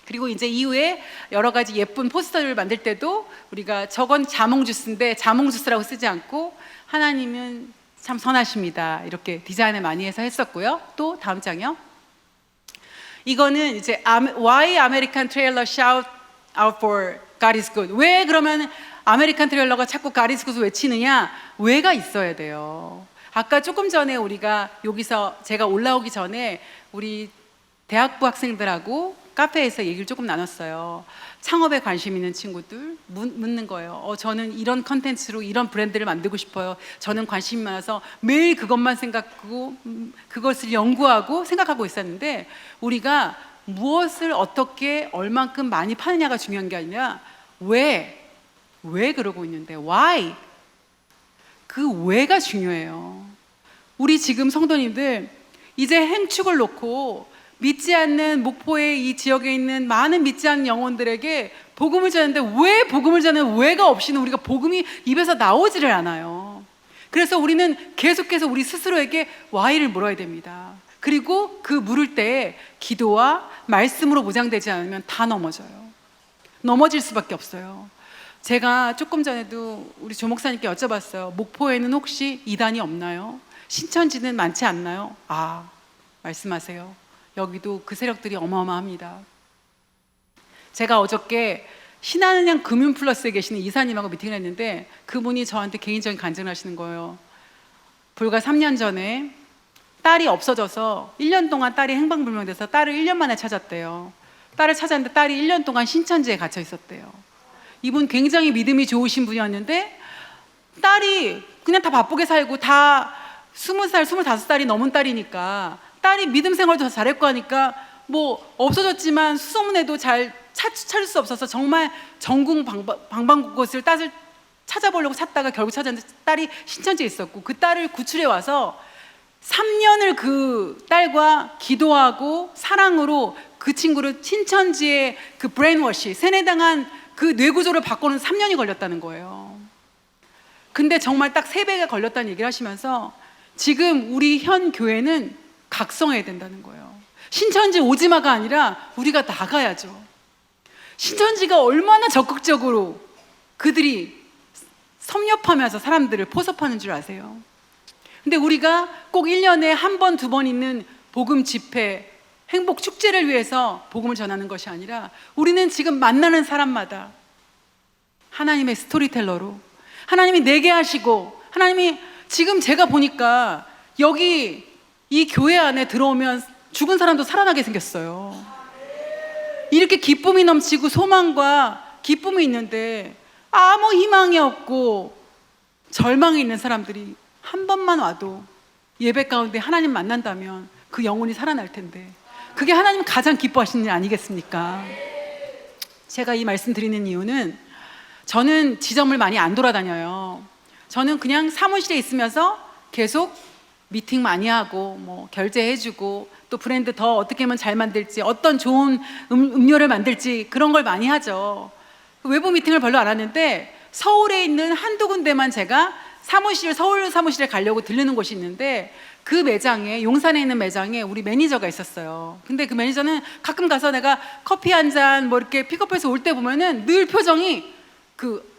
그리고 이제 이후에 여러 가지 예쁜 포스터를 만들 때도 우리가 저건 자몽 주스인데 자몽 주스라고 쓰지 않고 하나님은 참 선하십니다, 이렇게 디자인을 많이 해서 했었고요. 또 다음 장이요. 이거는 이제 Why American Trailer Shout Out for God is Good. 왜 그러면 아메리칸 트레일러가 자꾸 God is Good을 외치느냐? 왜가 있어야 돼요. 아까 조금 전에 우리가 여기서 제가 올라오기 전에 우리 대학부 학생들하고 카페에서 얘기를 조금 나눴어요. 창업에 관심 있는 친구들 묻는 거예요. 저는 이런 컨텐츠로 이런 브랜드를 만들고 싶어요. 저는 관심이 많아서 매일 그것만 생각하고 그것을 연구하고 생각하고 있었는데, 우리가 무엇을 어떻게 얼만큼 많이 파느냐가 중요한 게 아니라 왜 그러고 있는데, why, 그 왜가 중요해요. 우리 지금 성도님들 이제 행축을 놓고 믿지 않는 목포의 이 지역에 있는 많은 믿지 않는 영혼들에게 복음을 전하는데, 왜 복음을 전하는 왜가 없이는 우리가 복음이 입에서 나오지를 않아요. 그래서 우리는 계속해서 우리 스스로에게 why를 물어야 됩니다. 그리고 그 물을 때 기도와 말씀으로 보장되지 않으면 다 넘어질 수밖에 없어요. 제가 조금 전에도 우리 조 목사님께 여쭤봤어요. 목포에는 혹시 이단이 없나요? 신천지는 많지 않나요? 말씀하세요. 여기도 그 세력들이 어마어마합니다. 제가 어저께 신한은행 금융플러스에 계시는 이사님하고 미팅을 했는데, 그분이 저한테 개인적인 간증을 하시는 거예요. 불과 3년 전에 딸이 없어져서 1년 동안 딸이 행방불명돼서 딸을 1년 만에 찾았대요. 딸을 찾았는데 딸이 1년 동안 신천지에 갇혀 있었대요. 이분 굉장히 믿음이 좋으신 분이었는데, 딸이 그냥 다 바쁘게 살고 다 20살, 25살이 넘은 딸이니까 딸이 믿음 생활도 더 잘했고 하니까 뭐 없어졌지만 수소문에도 잘 찾을 수 없어서 정말 전국 방방곳곳을 딸을 찾아보려고 찾다가 결국 찾았는데 딸이 신천지에 있었고, 그 딸을 구출해 와서 3년을 그 딸과 기도하고 사랑으로 그 친구를 신천지의 그 브레인워시, 세뇌당한 그 뇌구조를 바꾸는 3년이 걸렸다는 거예요. 근데 정말 딱 3배가 걸렸다는 얘기를 하시면서 지금 우리 현 교회는 각성해야 된다는 거예요. 신천지 오지마가 아니라 우리가 나가야죠. 신천지가 얼마나 적극적으로 그들이 섭렵하면서 사람들을 포섭하는 줄 아세요? 근데 우리가 꼭 1년에 한 번, 2번 있는 복음 집회, 행복 축제를 위해서 복음을 전하는 것이 아니라, 우리는 지금 만나는 사람마다 하나님의 스토리텔러로 하나님이 내게 하시고, 하나님이 지금 제가 보니까 여기 이 교회 안에 들어오면 죽은 사람도 살아나게 생겼어요. 이렇게 기쁨이 넘치고 소망과 기쁨이 있는데 아무 희망이 없고 절망이 있는 사람들이 한 번만 와도 예배 가운데 하나님 만난다면 그 영혼이 살아날 텐데, 그게 하나님 가장 기뻐하시는 일 아니겠습니까? 제가 이 말씀 드리는 이유는, 저는 지점을 많이 안 돌아다녀요. 저는 그냥 사무실에 있으면서 계속 미팅 많이 하고 뭐 결제해주고 또 브랜드 더 어떻게 하면 잘 만들지, 어떤 좋은 음료를 만들지, 그런 걸 많이 하죠. 외부 미팅을 별로 안 하는데 서울에 있는 한두 군데만 제가 서울 사무실에 가려고 들르는 곳이 있는데, 그 매장에, 용산에 있는 매장에 우리 매니저가 있었어요. 근데 그 매니저는 가끔 가서 내가 커피 한 잔 뭐 이렇게 픽업해서 올 때 보면은 늘 표정이 그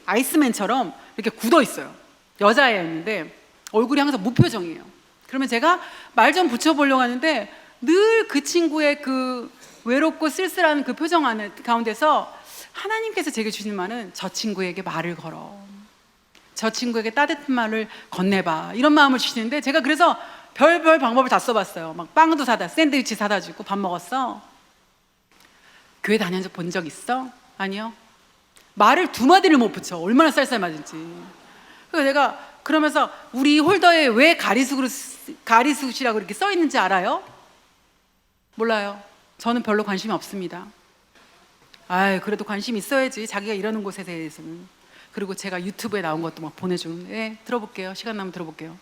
아이스맨처럼 이렇게 굳어 있어요. 여자애였는데 얼굴이 항상 무표정이에요. 그러면 제가 말 좀 붙여보려고 하는데 늘 그 친구의 그 외롭고 쓸쓸한 그 표정 안에 가운데서 하나님께서 제게 주시는 말은, 저 친구에게 말을 걸어, 저 친구에게 따뜻한 말을 건네봐, 이런 마음을 주시는데, 제가 그래서 별별 방법을 다 써봤어요. 막 빵도 사다, 샌드위치 사다 주고 밥 먹었어. 교회 다녀서 본 적 있어? 아니요. 말을 2마디를 못 붙여. 얼마나 쌀쌀맞은지. 그래서 내가 그러면서 우리 홀더에 왜 가리수시라고 이렇게 써 있는지 알아요? 몰라요. 저는 별로 관심이 없습니다. 그래도 관심 있어야지, 자기가 이러는 곳에 대해서는. 그리고 제가 유튜브에 나온 것도 막 보내주는데, 들어볼게요. 시간 나면 들어볼게요.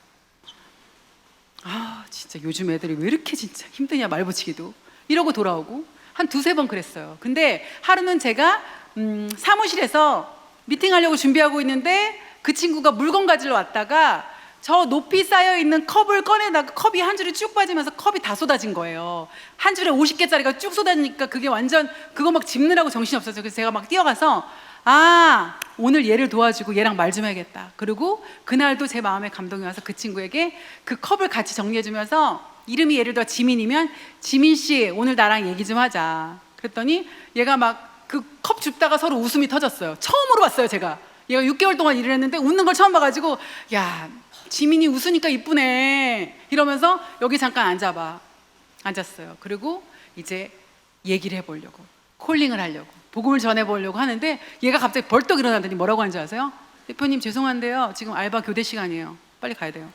진짜 요즘 애들이 왜 이렇게 진짜 힘드냐, 말 붙이기도. 이러고 돌아오고 한 2-3번 그랬어요. 근데 하루는 제가 사무실에서 미팅하려고 준비하고 있는데 그 친구가 물건 가지러 왔다가 저 높이 쌓여있는 컵을 꺼내다가 컵이 한 줄이 쭉 빠지면서 컵이 다 쏟아진 거예요. 한 줄에 50개짜리가 쭉 쏟아지니까 그게 완전, 그거 막 짚느라고 정신이 없었어요. 그래서 제가 막 뛰어가서 오늘 얘를 도와주고 얘랑 말 좀 해야겠다. 그리고 그날도 제 마음에 감동이 와서 그 친구에게 그 컵을 같이 정리해주면서, 이름이 예를 들어 지민이면, 지민씨 오늘 나랑 얘기 좀 하자. 그랬더니 얘가 막 그 컵 줍다가 서로 웃음이 터졌어요. 처음으로 봤어요. 제가 얘가 6개월 동안 일을 했는데 웃는 걸 처음 봐가지고, 야, 지민이 웃으니까 이쁘네 이러면서 여기 잠깐 앉아봐. 앉았어요. 그리고 이제 얘기를 해보려고. 콜링을 하려고, 복음을 전해보려고 하는데 얘가 갑자기 벌떡 일어나더니 뭐라고 하는지 아세요? 대표님 죄송한데요, 지금 알바 교대 시간이에요. 빨리 가야 돼요.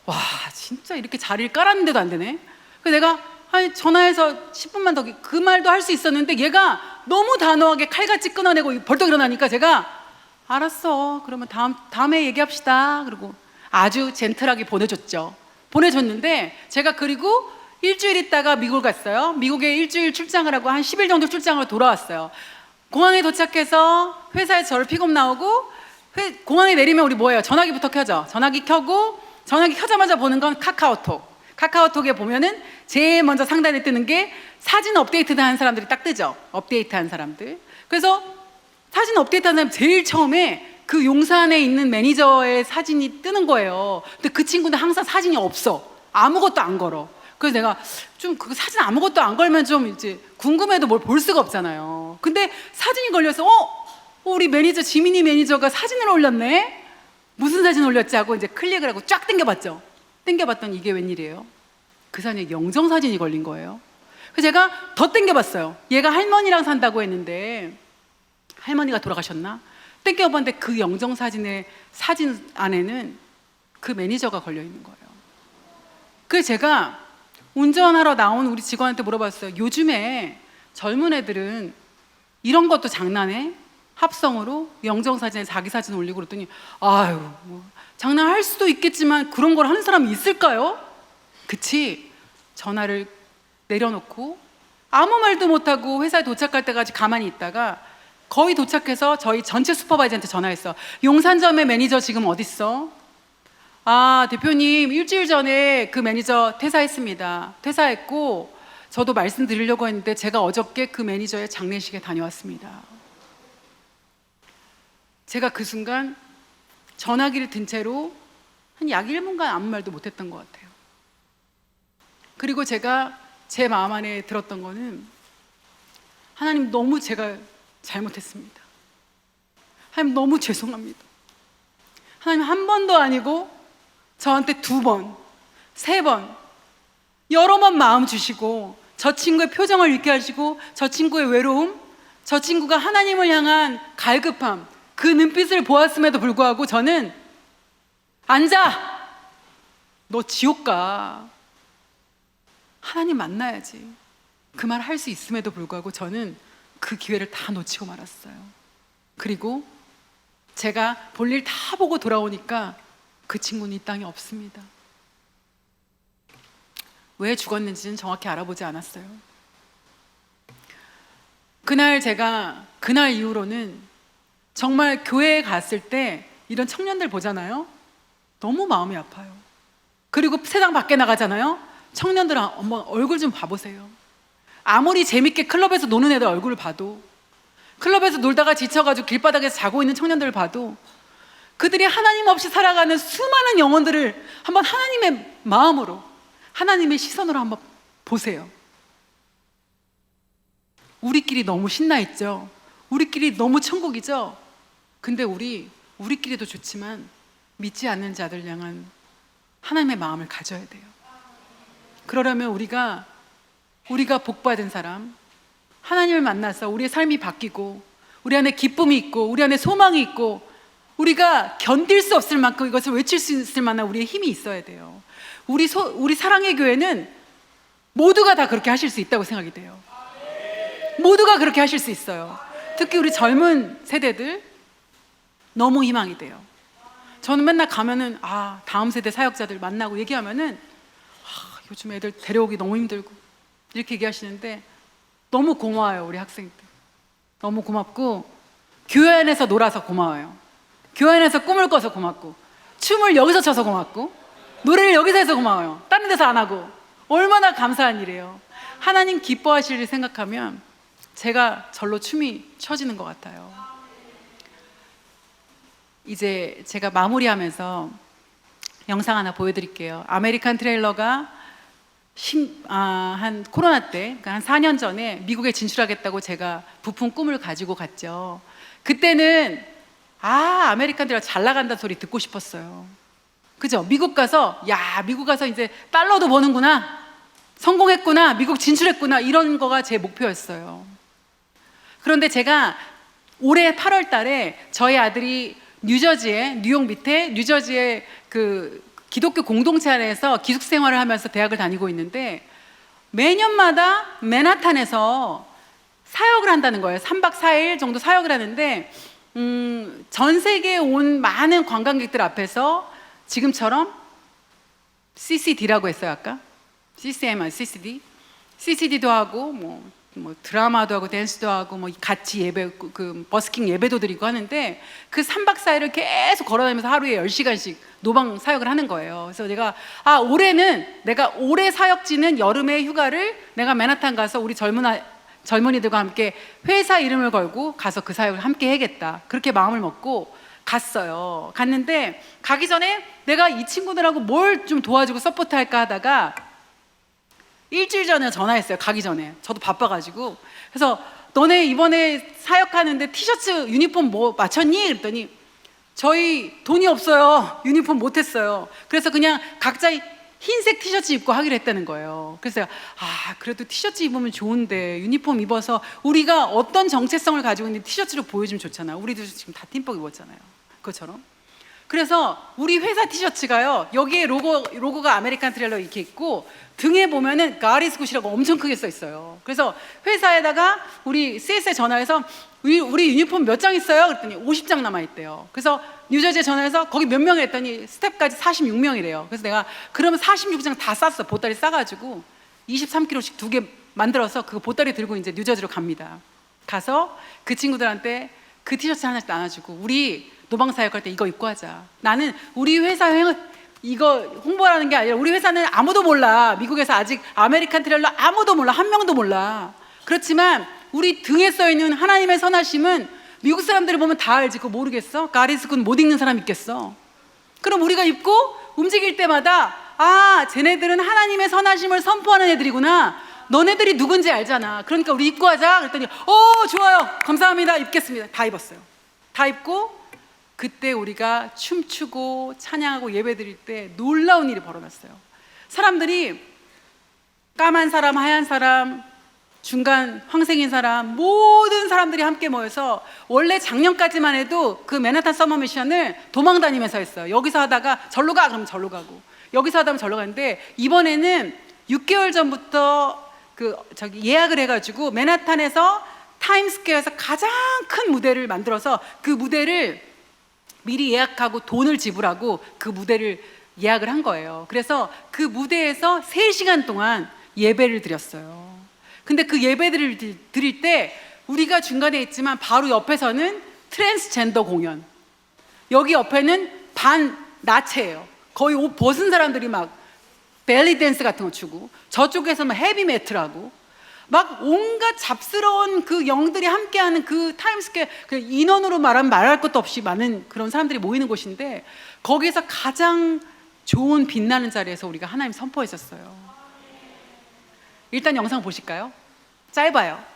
와, 진짜 이렇게 자리를 깔았는데도 안 되네. 그래서 내가 전화해서 10분만 더, 그 말도 할 수 있었는데 얘가 너무 단호하게 칼같이 끊어내고 벌떡 일어나니까 제가 알았어, 그러면 다음에 얘기합시다. 그리고 아주 젠틀하게 보내줬는데 제가 그리고 일주일 있다가 미국을 갔어요. 미국에 일주일 출장을 하고 한 10일 정도 출장을 돌아왔어요. 공항에 도착해서 회사에 저를 픽업 나오고 공항에 내리면 우리 뭐예요? 전화기부터 켜죠. 전화기 켜고 전화기 켜자마자 보는 건 카카오톡에 보면은 제일 먼저 상단에 뜨는 게 사진 업데이트한 사람들이 딱 뜨죠. 업데이트한 사람들. 그래서 사진 업데이트한 사람 제일 처음에 그 용산에 있는 매니저의 사진이 뜨는 거예요. 근데 그 친구는 항상 사진이 없어. 아무것도 안 걸어. 그래서 내가 좀 그 사진 아무것도 안 걸면 좀 이제 궁금해도 뭘 볼 수가 없잖아요. 근데 사진이 걸려서 우리 매니저 지민이 매니저가 사진을 올렸네. 무슨 사진 올렸지 하고 이제 클릭을 하고 쫙 당겨봤죠. 당겨봤더니 이게 웬일이에요? 그 사진에 영정사진이 걸린 거예요. 그래서 제가 더 당겨봤어요. 얘가 할머니랑 산다고 했는데 할머니가 돌아가셨나? 당겨봤는데 그 영정사진의 사진 안에는 그 매니저가 걸려있는 거예요. 그래서 제가 운전하러 나온 우리 직원한테 물어봤어요. 요즘에 젊은 애들은 이런 것도 장난해? 합성으로 영정사진에 자기 사진 올리고 그랬더니 아유, 뭐 장난할 수도 있겠지만 그런 걸 하는 사람이 있을까요? 그치? 전화를 내려놓고 아무 말도 못하고 회사에 도착할 때까지 가만히 있다가 거의 도착해서 저희 전체 슈퍼바이저한테 전화했어. 용산점의 매니저 지금 어딨어? 아, 대표님 일주일 전에 그 매니저 퇴사했습니다. 퇴사했고 저도 말씀드리려고 했는데 제가 어저께 그 매니저의 장례식에 다녀왔습니다. 제가 그 순간 전화기를 든 채로 한 약 1분간 아무 말도 못했던 것 같아요. 그리고 제가 제 마음 안에 들었던 거는 하나님, 너무 제가 잘못했습니다. 하나님, 너무 죄송합니다. 하나님, 한 번도 아니고 저한테 2번, 3번, 여러 번 마음 주시고 저 친구의 표정을 읽게 하시고 저 친구의 외로움, 저 친구가 하나님을 향한 갈급함, 그 눈빛을 보았음에도 불구하고 저는 앉아! 너 지옥 가. 하나님 만나야지. 그 말 할 수 있음에도 불구하고 저는 그 기회를 다 놓치고 말았어요. 그리고 제가 볼일 다 보고 돌아오니까 그 친구는 이 땅에 없습니다. 왜 죽었는지는 정확히 알아보지 않았어요. 그날 이후로는 정말 교회에 갔을 때 이런 청년들 보잖아요. 너무 마음이 아파요. 그리고 세상 밖에 나가잖아요. 청년들 한번 얼굴 좀 봐보세요. 아무리 재밌게 클럽에서 노는 애들 얼굴을 봐도, 클럽에서 놀다가 지쳐가지고 길바닥에서 자고 있는 청년들을 봐도 그들이 하나님 없이 살아가는 수많은 영혼들을 한번 하나님의 마음으로, 하나님의 시선으로 한번 보세요. 우리끼리 너무 신나 있죠. 우리끼리 너무 천국이죠. 근데 우리끼리도 좋지만 믿지 않는 자들 향한 하나님의 마음을 가져야 돼요. 그러려면 우리가 복받은 사람, 하나님을 만나서 우리의 삶이 바뀌고 우리 안에 기쁨이 있고 우리 안에 소망이 있고 우리가 견딜 수 없을 만큼 이것을 외칠 수 있을 만한 우리의 힘이 있어야 돼요. 우리 사랑의 교회는 모두가 다 그렇게 하실 수 있다고 생각이 돼요. 모두가 그렇게 하실 수 있어요. 특히 우리 젊은 세대들 너무 희망이 돼요. 저는 맨날 가면은 다음 세대 사역자들 만나고 얘기하면은 요즘 애들 데려오기 너무 힘들고 이렇게 얘기하시는데 너무 고마워요. 우리 학생들 너무 고맙고, 교회 안에서 놀아서 고마워요. 교회 안에서 꿈을 꿔서 고맙고, 춤을 여기서 춰서 고맙고, 노래를 여기서 해서 고마워요. 다른 데서 안 하고. 얼마나 감사한 일이에요. 하나님 기뻐하실 일 생각하면 제가 절로 춤이 춰지는 것 같아요. 이제 제가 마무리하면서 영상 하나 보여드릴게요. 아메리칸 트레일러가 한 코로나 때, 그러니까 한 4년 전에 미국에 진출하겠다고 제가 부푼 꿈을 가지고 갔죠. 그때는 아메리칸 트레일러 잘 나간다 소리 듣고 싶었어요. 그죠? 미국 가서 이제 달러도 버는구나. 성공했구나, 미국 진출했구나, 이런 거가 제 목표였어요. 그런데 제가 올해 8월 달에 저희 아들이 뉴저지에, 뉴욕 밑에 뉴저지의 그 기독교 공동체 안에서 기숙생활을 하면서 대학을 다니고 있는데, 매년마다 맨하탄에서 사역을 한다는 거예요. 3박 4일 정도 사역을 하는데, 전 세계에 온 많은 관광객들 앞에서 지금처럼 CCD라고 했어요, 아까? CCM, CCD도 하고, 뭐 드라마도 하고, 댄스도 하고, 뭐 같이 예배, 그 버스킹 예배도 드리고 하는데, 그 3박 4일을 계속 걸어다니면서 하루에 10시간씩 노방 사역을 하는 거예요. 그래서 내가, 내가 올해 사역지는 여름에 휴가를 내가 맨하탄 가서 우리 젊은이들과 함께 회사 이름을 걸고 가서 그 사역을 함께 해야겠다. 그렇게 마음을 먹고 갔어요. 갔는데 가기 전에 내가 이 친구들하고 뭘 좀 도와주고 서포트 할까 하다가 일주일 전에 전화했어요. 가기 전에. 저도 바빠가지고. 그래서 너네 이번에 사역하는데 티셔츠 유니폼 뭐 맞췄니? 그랬더니 저희 돈이 없어요. 유니폼 못했어요. 그래서 그냥 각자 흰색 티셔츠 입고 하기로 했다는 거예요. 그래서 그래도 티셔츠 입으면 좋은데 유니폼 입어서 우리가 어떤 정체성을 가지고 있는 티셔츠를 보여주면 좋잖아. 우리도 지금 다 팀복 입었잖아요. 그것처럼. 그래서 우리 회사 티셔츠가요, 여기에 로고가 아메리칸 트레일러 이렇게 있고 등에 보면은 God is good이라고 엄청 크게 써 있어요. 그래서 회사에다가 우리 CS에 전화해서 우리 유니폼 몇 장 있어요? 그랬더니 50장 남아있대요. 그래서 뉴저지에 전화해서 거기 몇 명 했더니 스텝까지 46명이래요. 그래서 내가 그러면 46장 다 쌌어. 보따리 싸가지고 23kg씩 2개 만들어서 그 보따리 들고 이제 뉴저지로 갑니다. 가서 그 친구들한테 그 티셔츠 하나씩 나눠주고, 우리 노방사역할 때 이거 입고 하자. 나는 우리 회사 이거 홍보하는 게 아니라 우리 회사는 아무도 몰라. 미국에서 아직 아메리칸 트레일러 아무도 몰라. 한 명도 몰라. 그렇지만 우리 등에 써있는 하나님의 선하심은 미국 사람들이 보면 다 알지. 그거 모르겠어? 가리스군 못 읽는 사람 있겠어? 그럼 우리가 입고 움직일 때마다 쟤네들은 하나님의 선하심을 선포하는 애들이구나. 너네들이 누군지 알잖아. 그러니까 우리 입고 하자. 그랬더니 좋아요. 감사합니다. 입겠습니다. 다 입었어요. 다 입고 그때 우리가 춤추고 찬양하고 예배 드릴 때 놀라운 일이 벌어졌어요. 사람들이 까만 사람, 하얀 사람, 중간 황색인 사람, 모든 사람들이 함께 모여서, 원래 작년까지만 해도 그 맨하탄 서머 미션을 도망 다니면서 했어요. 여기서 하다가 절로 가 그러면 절로 가고, 여기서 하다면 절로 가는데, 이번에는 6개월 전부터 예약을 해가지고 맨하탄에서 타임스퀘어에서 가장 큰 무대를 만들어서 그 무대를 미리 예약하고 돈을 지불하고 그 무대를 예약을 한 거예요. 그래서 그 무대에서 3시간 동안 예배를 드렸어요. 근데 그 예배를 드릴 때 우리가 중간에 있지만 바로 옆에서는 트랜스젠더 공연, 여기 옆에는 반나체예요. 거의 옷 벗은 사람들이 막 벨리 댄스 같은 거 추고, 저쪽에서 막 헤비 메탈하고 막 온갖 잡스러운 그 영들이 함께하는 그 타임스퀘어, 그 인원으로 말하면 말할 것도 없이 많은 그런 사람들이 모이는 곳인데, 거기에서 가장 좋은 빛나는 자리에서 우리가 하나님 선포했었어요. 일단 영상 보실까요? 짧아요.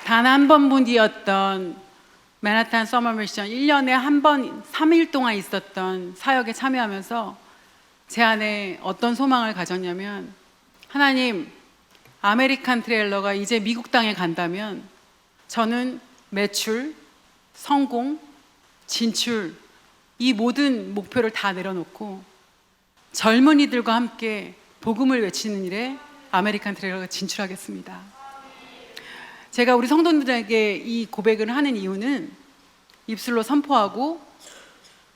단 한 번뿐이었던 맨하탄 서머 미션, 1년에 한 번 3일 동안 있었던 사역에 참여하면서 제 안에 어떤 소망을 가졌냐면, 하나님, 아메리칸 트레일러가 이제 미국 땅에 간다면 저는 매출, 성공, 진출, 이 모든 목표를 다 내려놓고 젊은이들과 함께 복음을 외치는 일에 아메리칸 트레일러가 진출하겠습니다. 제가 우리 성도님들에게 이 고백을 하는 이유는 입술로 선포하고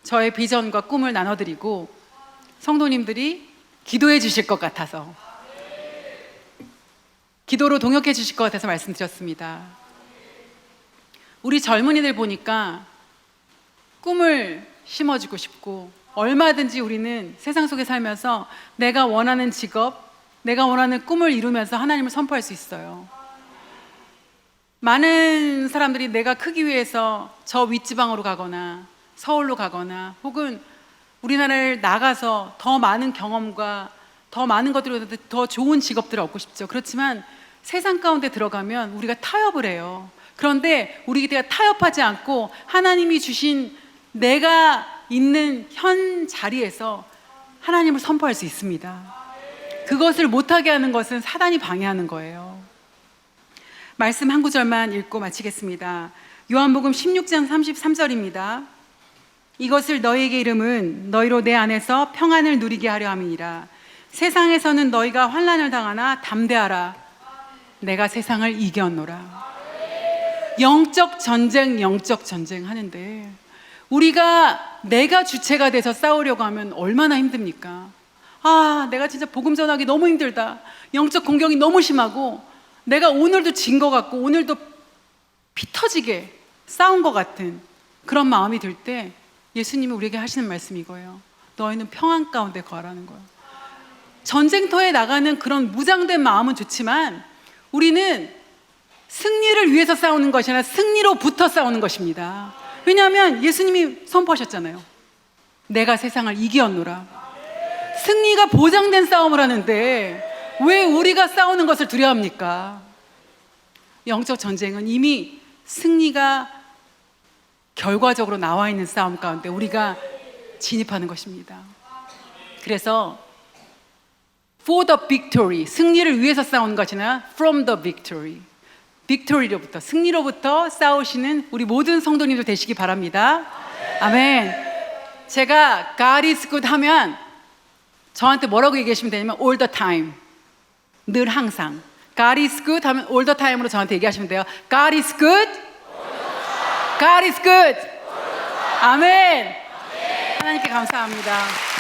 저의 비전과 꿈을 나눠드리고 성도님들이 기도해 주실 것 같아서, 기도로 동역해 주실 것 같아서 말씀드렸습니다. 우리 젊은이들 보니까 꿈을 심어주고 싶고, 얼마든지 우리는 세상 속에 살면서 내가 원하는 직업, 내가 원하는 꿈을 이루면서 하나님을 선포할 수 있어요. 많은 사람들이 내가 크기 위해서 저 윗지방으로 가거나 서울로 가거나 혹은 우리나라를 나가서 더 많은 경험과 더 많은 것들을, 더 좋은 직업들을 얻고 싶죠. 그렇지만 세상 가운데 들어가면 우리가 타협을 해요. 그런데 우리가 타협하지 않고 하나님이 주신 내가 있는 현 자리에서 하나님을 선포할 수 있습니다. 그것을 못하게 하는 것은 사단이 방해하는 거예요. 말씀 한 구절만 읽고 마치겠습니다. 요한복음 16장 33절입니다. 이것을 너희에게 이름은 너희로 내 안에서 평안을 누리게 하려 함이니라. 세상에서는 너희가 환난을 당하나 담대하라. 내가 세상을 이겼노라. 영적 전쟁 하는데 우리가 내가 주체가 돼서 싸우려고 하면 얼마나 힘듭니까? 내가 진짜 복음 전하기 너무 힘들다. 영적 공격이 너무 심하고 내가 오늘도 진 것 같고 오늘도 피 터지게 싸운 것 같은 그런 마음이 들 때 예수님이 우리에게 하시는 말씀이 이거예요. 너희는 평안 가운데 거하라는 거예요. 전쟁터에 나가는 그런 무장된 마음은 좋지만 우리는 승리를 위해서 싸우는 것이 아니라 승리로부터 싸우는 것입니다. 왜냐하면 예수님이 선포하셨잖아요. 내가 세상을 이기었노라. 승리가 보장된 싸움을 하는데 왜 우리가 싸우는 것을 두려워합니까? 영적 전쟁은 이미 승리가 결과적으로 나와 있는 싸움 가운데 우리가 진입하는 것입니다. 그래서 for the victory, 승리를 위해서 싸우는 것이 아니라 from the victory, victory로부터, 승리로부터 싸우시는 우리 모든 성도님들 되시기 바랍니다. 아멘. 제가 God is good 하면 저한테 뭐라고 얘기하시면 되냐면 all the time, 늘 항상. God is good 하면 all the time으로 저한테 얘기하시면 돼요. God is good, God is good. 아멘. 하나님께 감사합니다.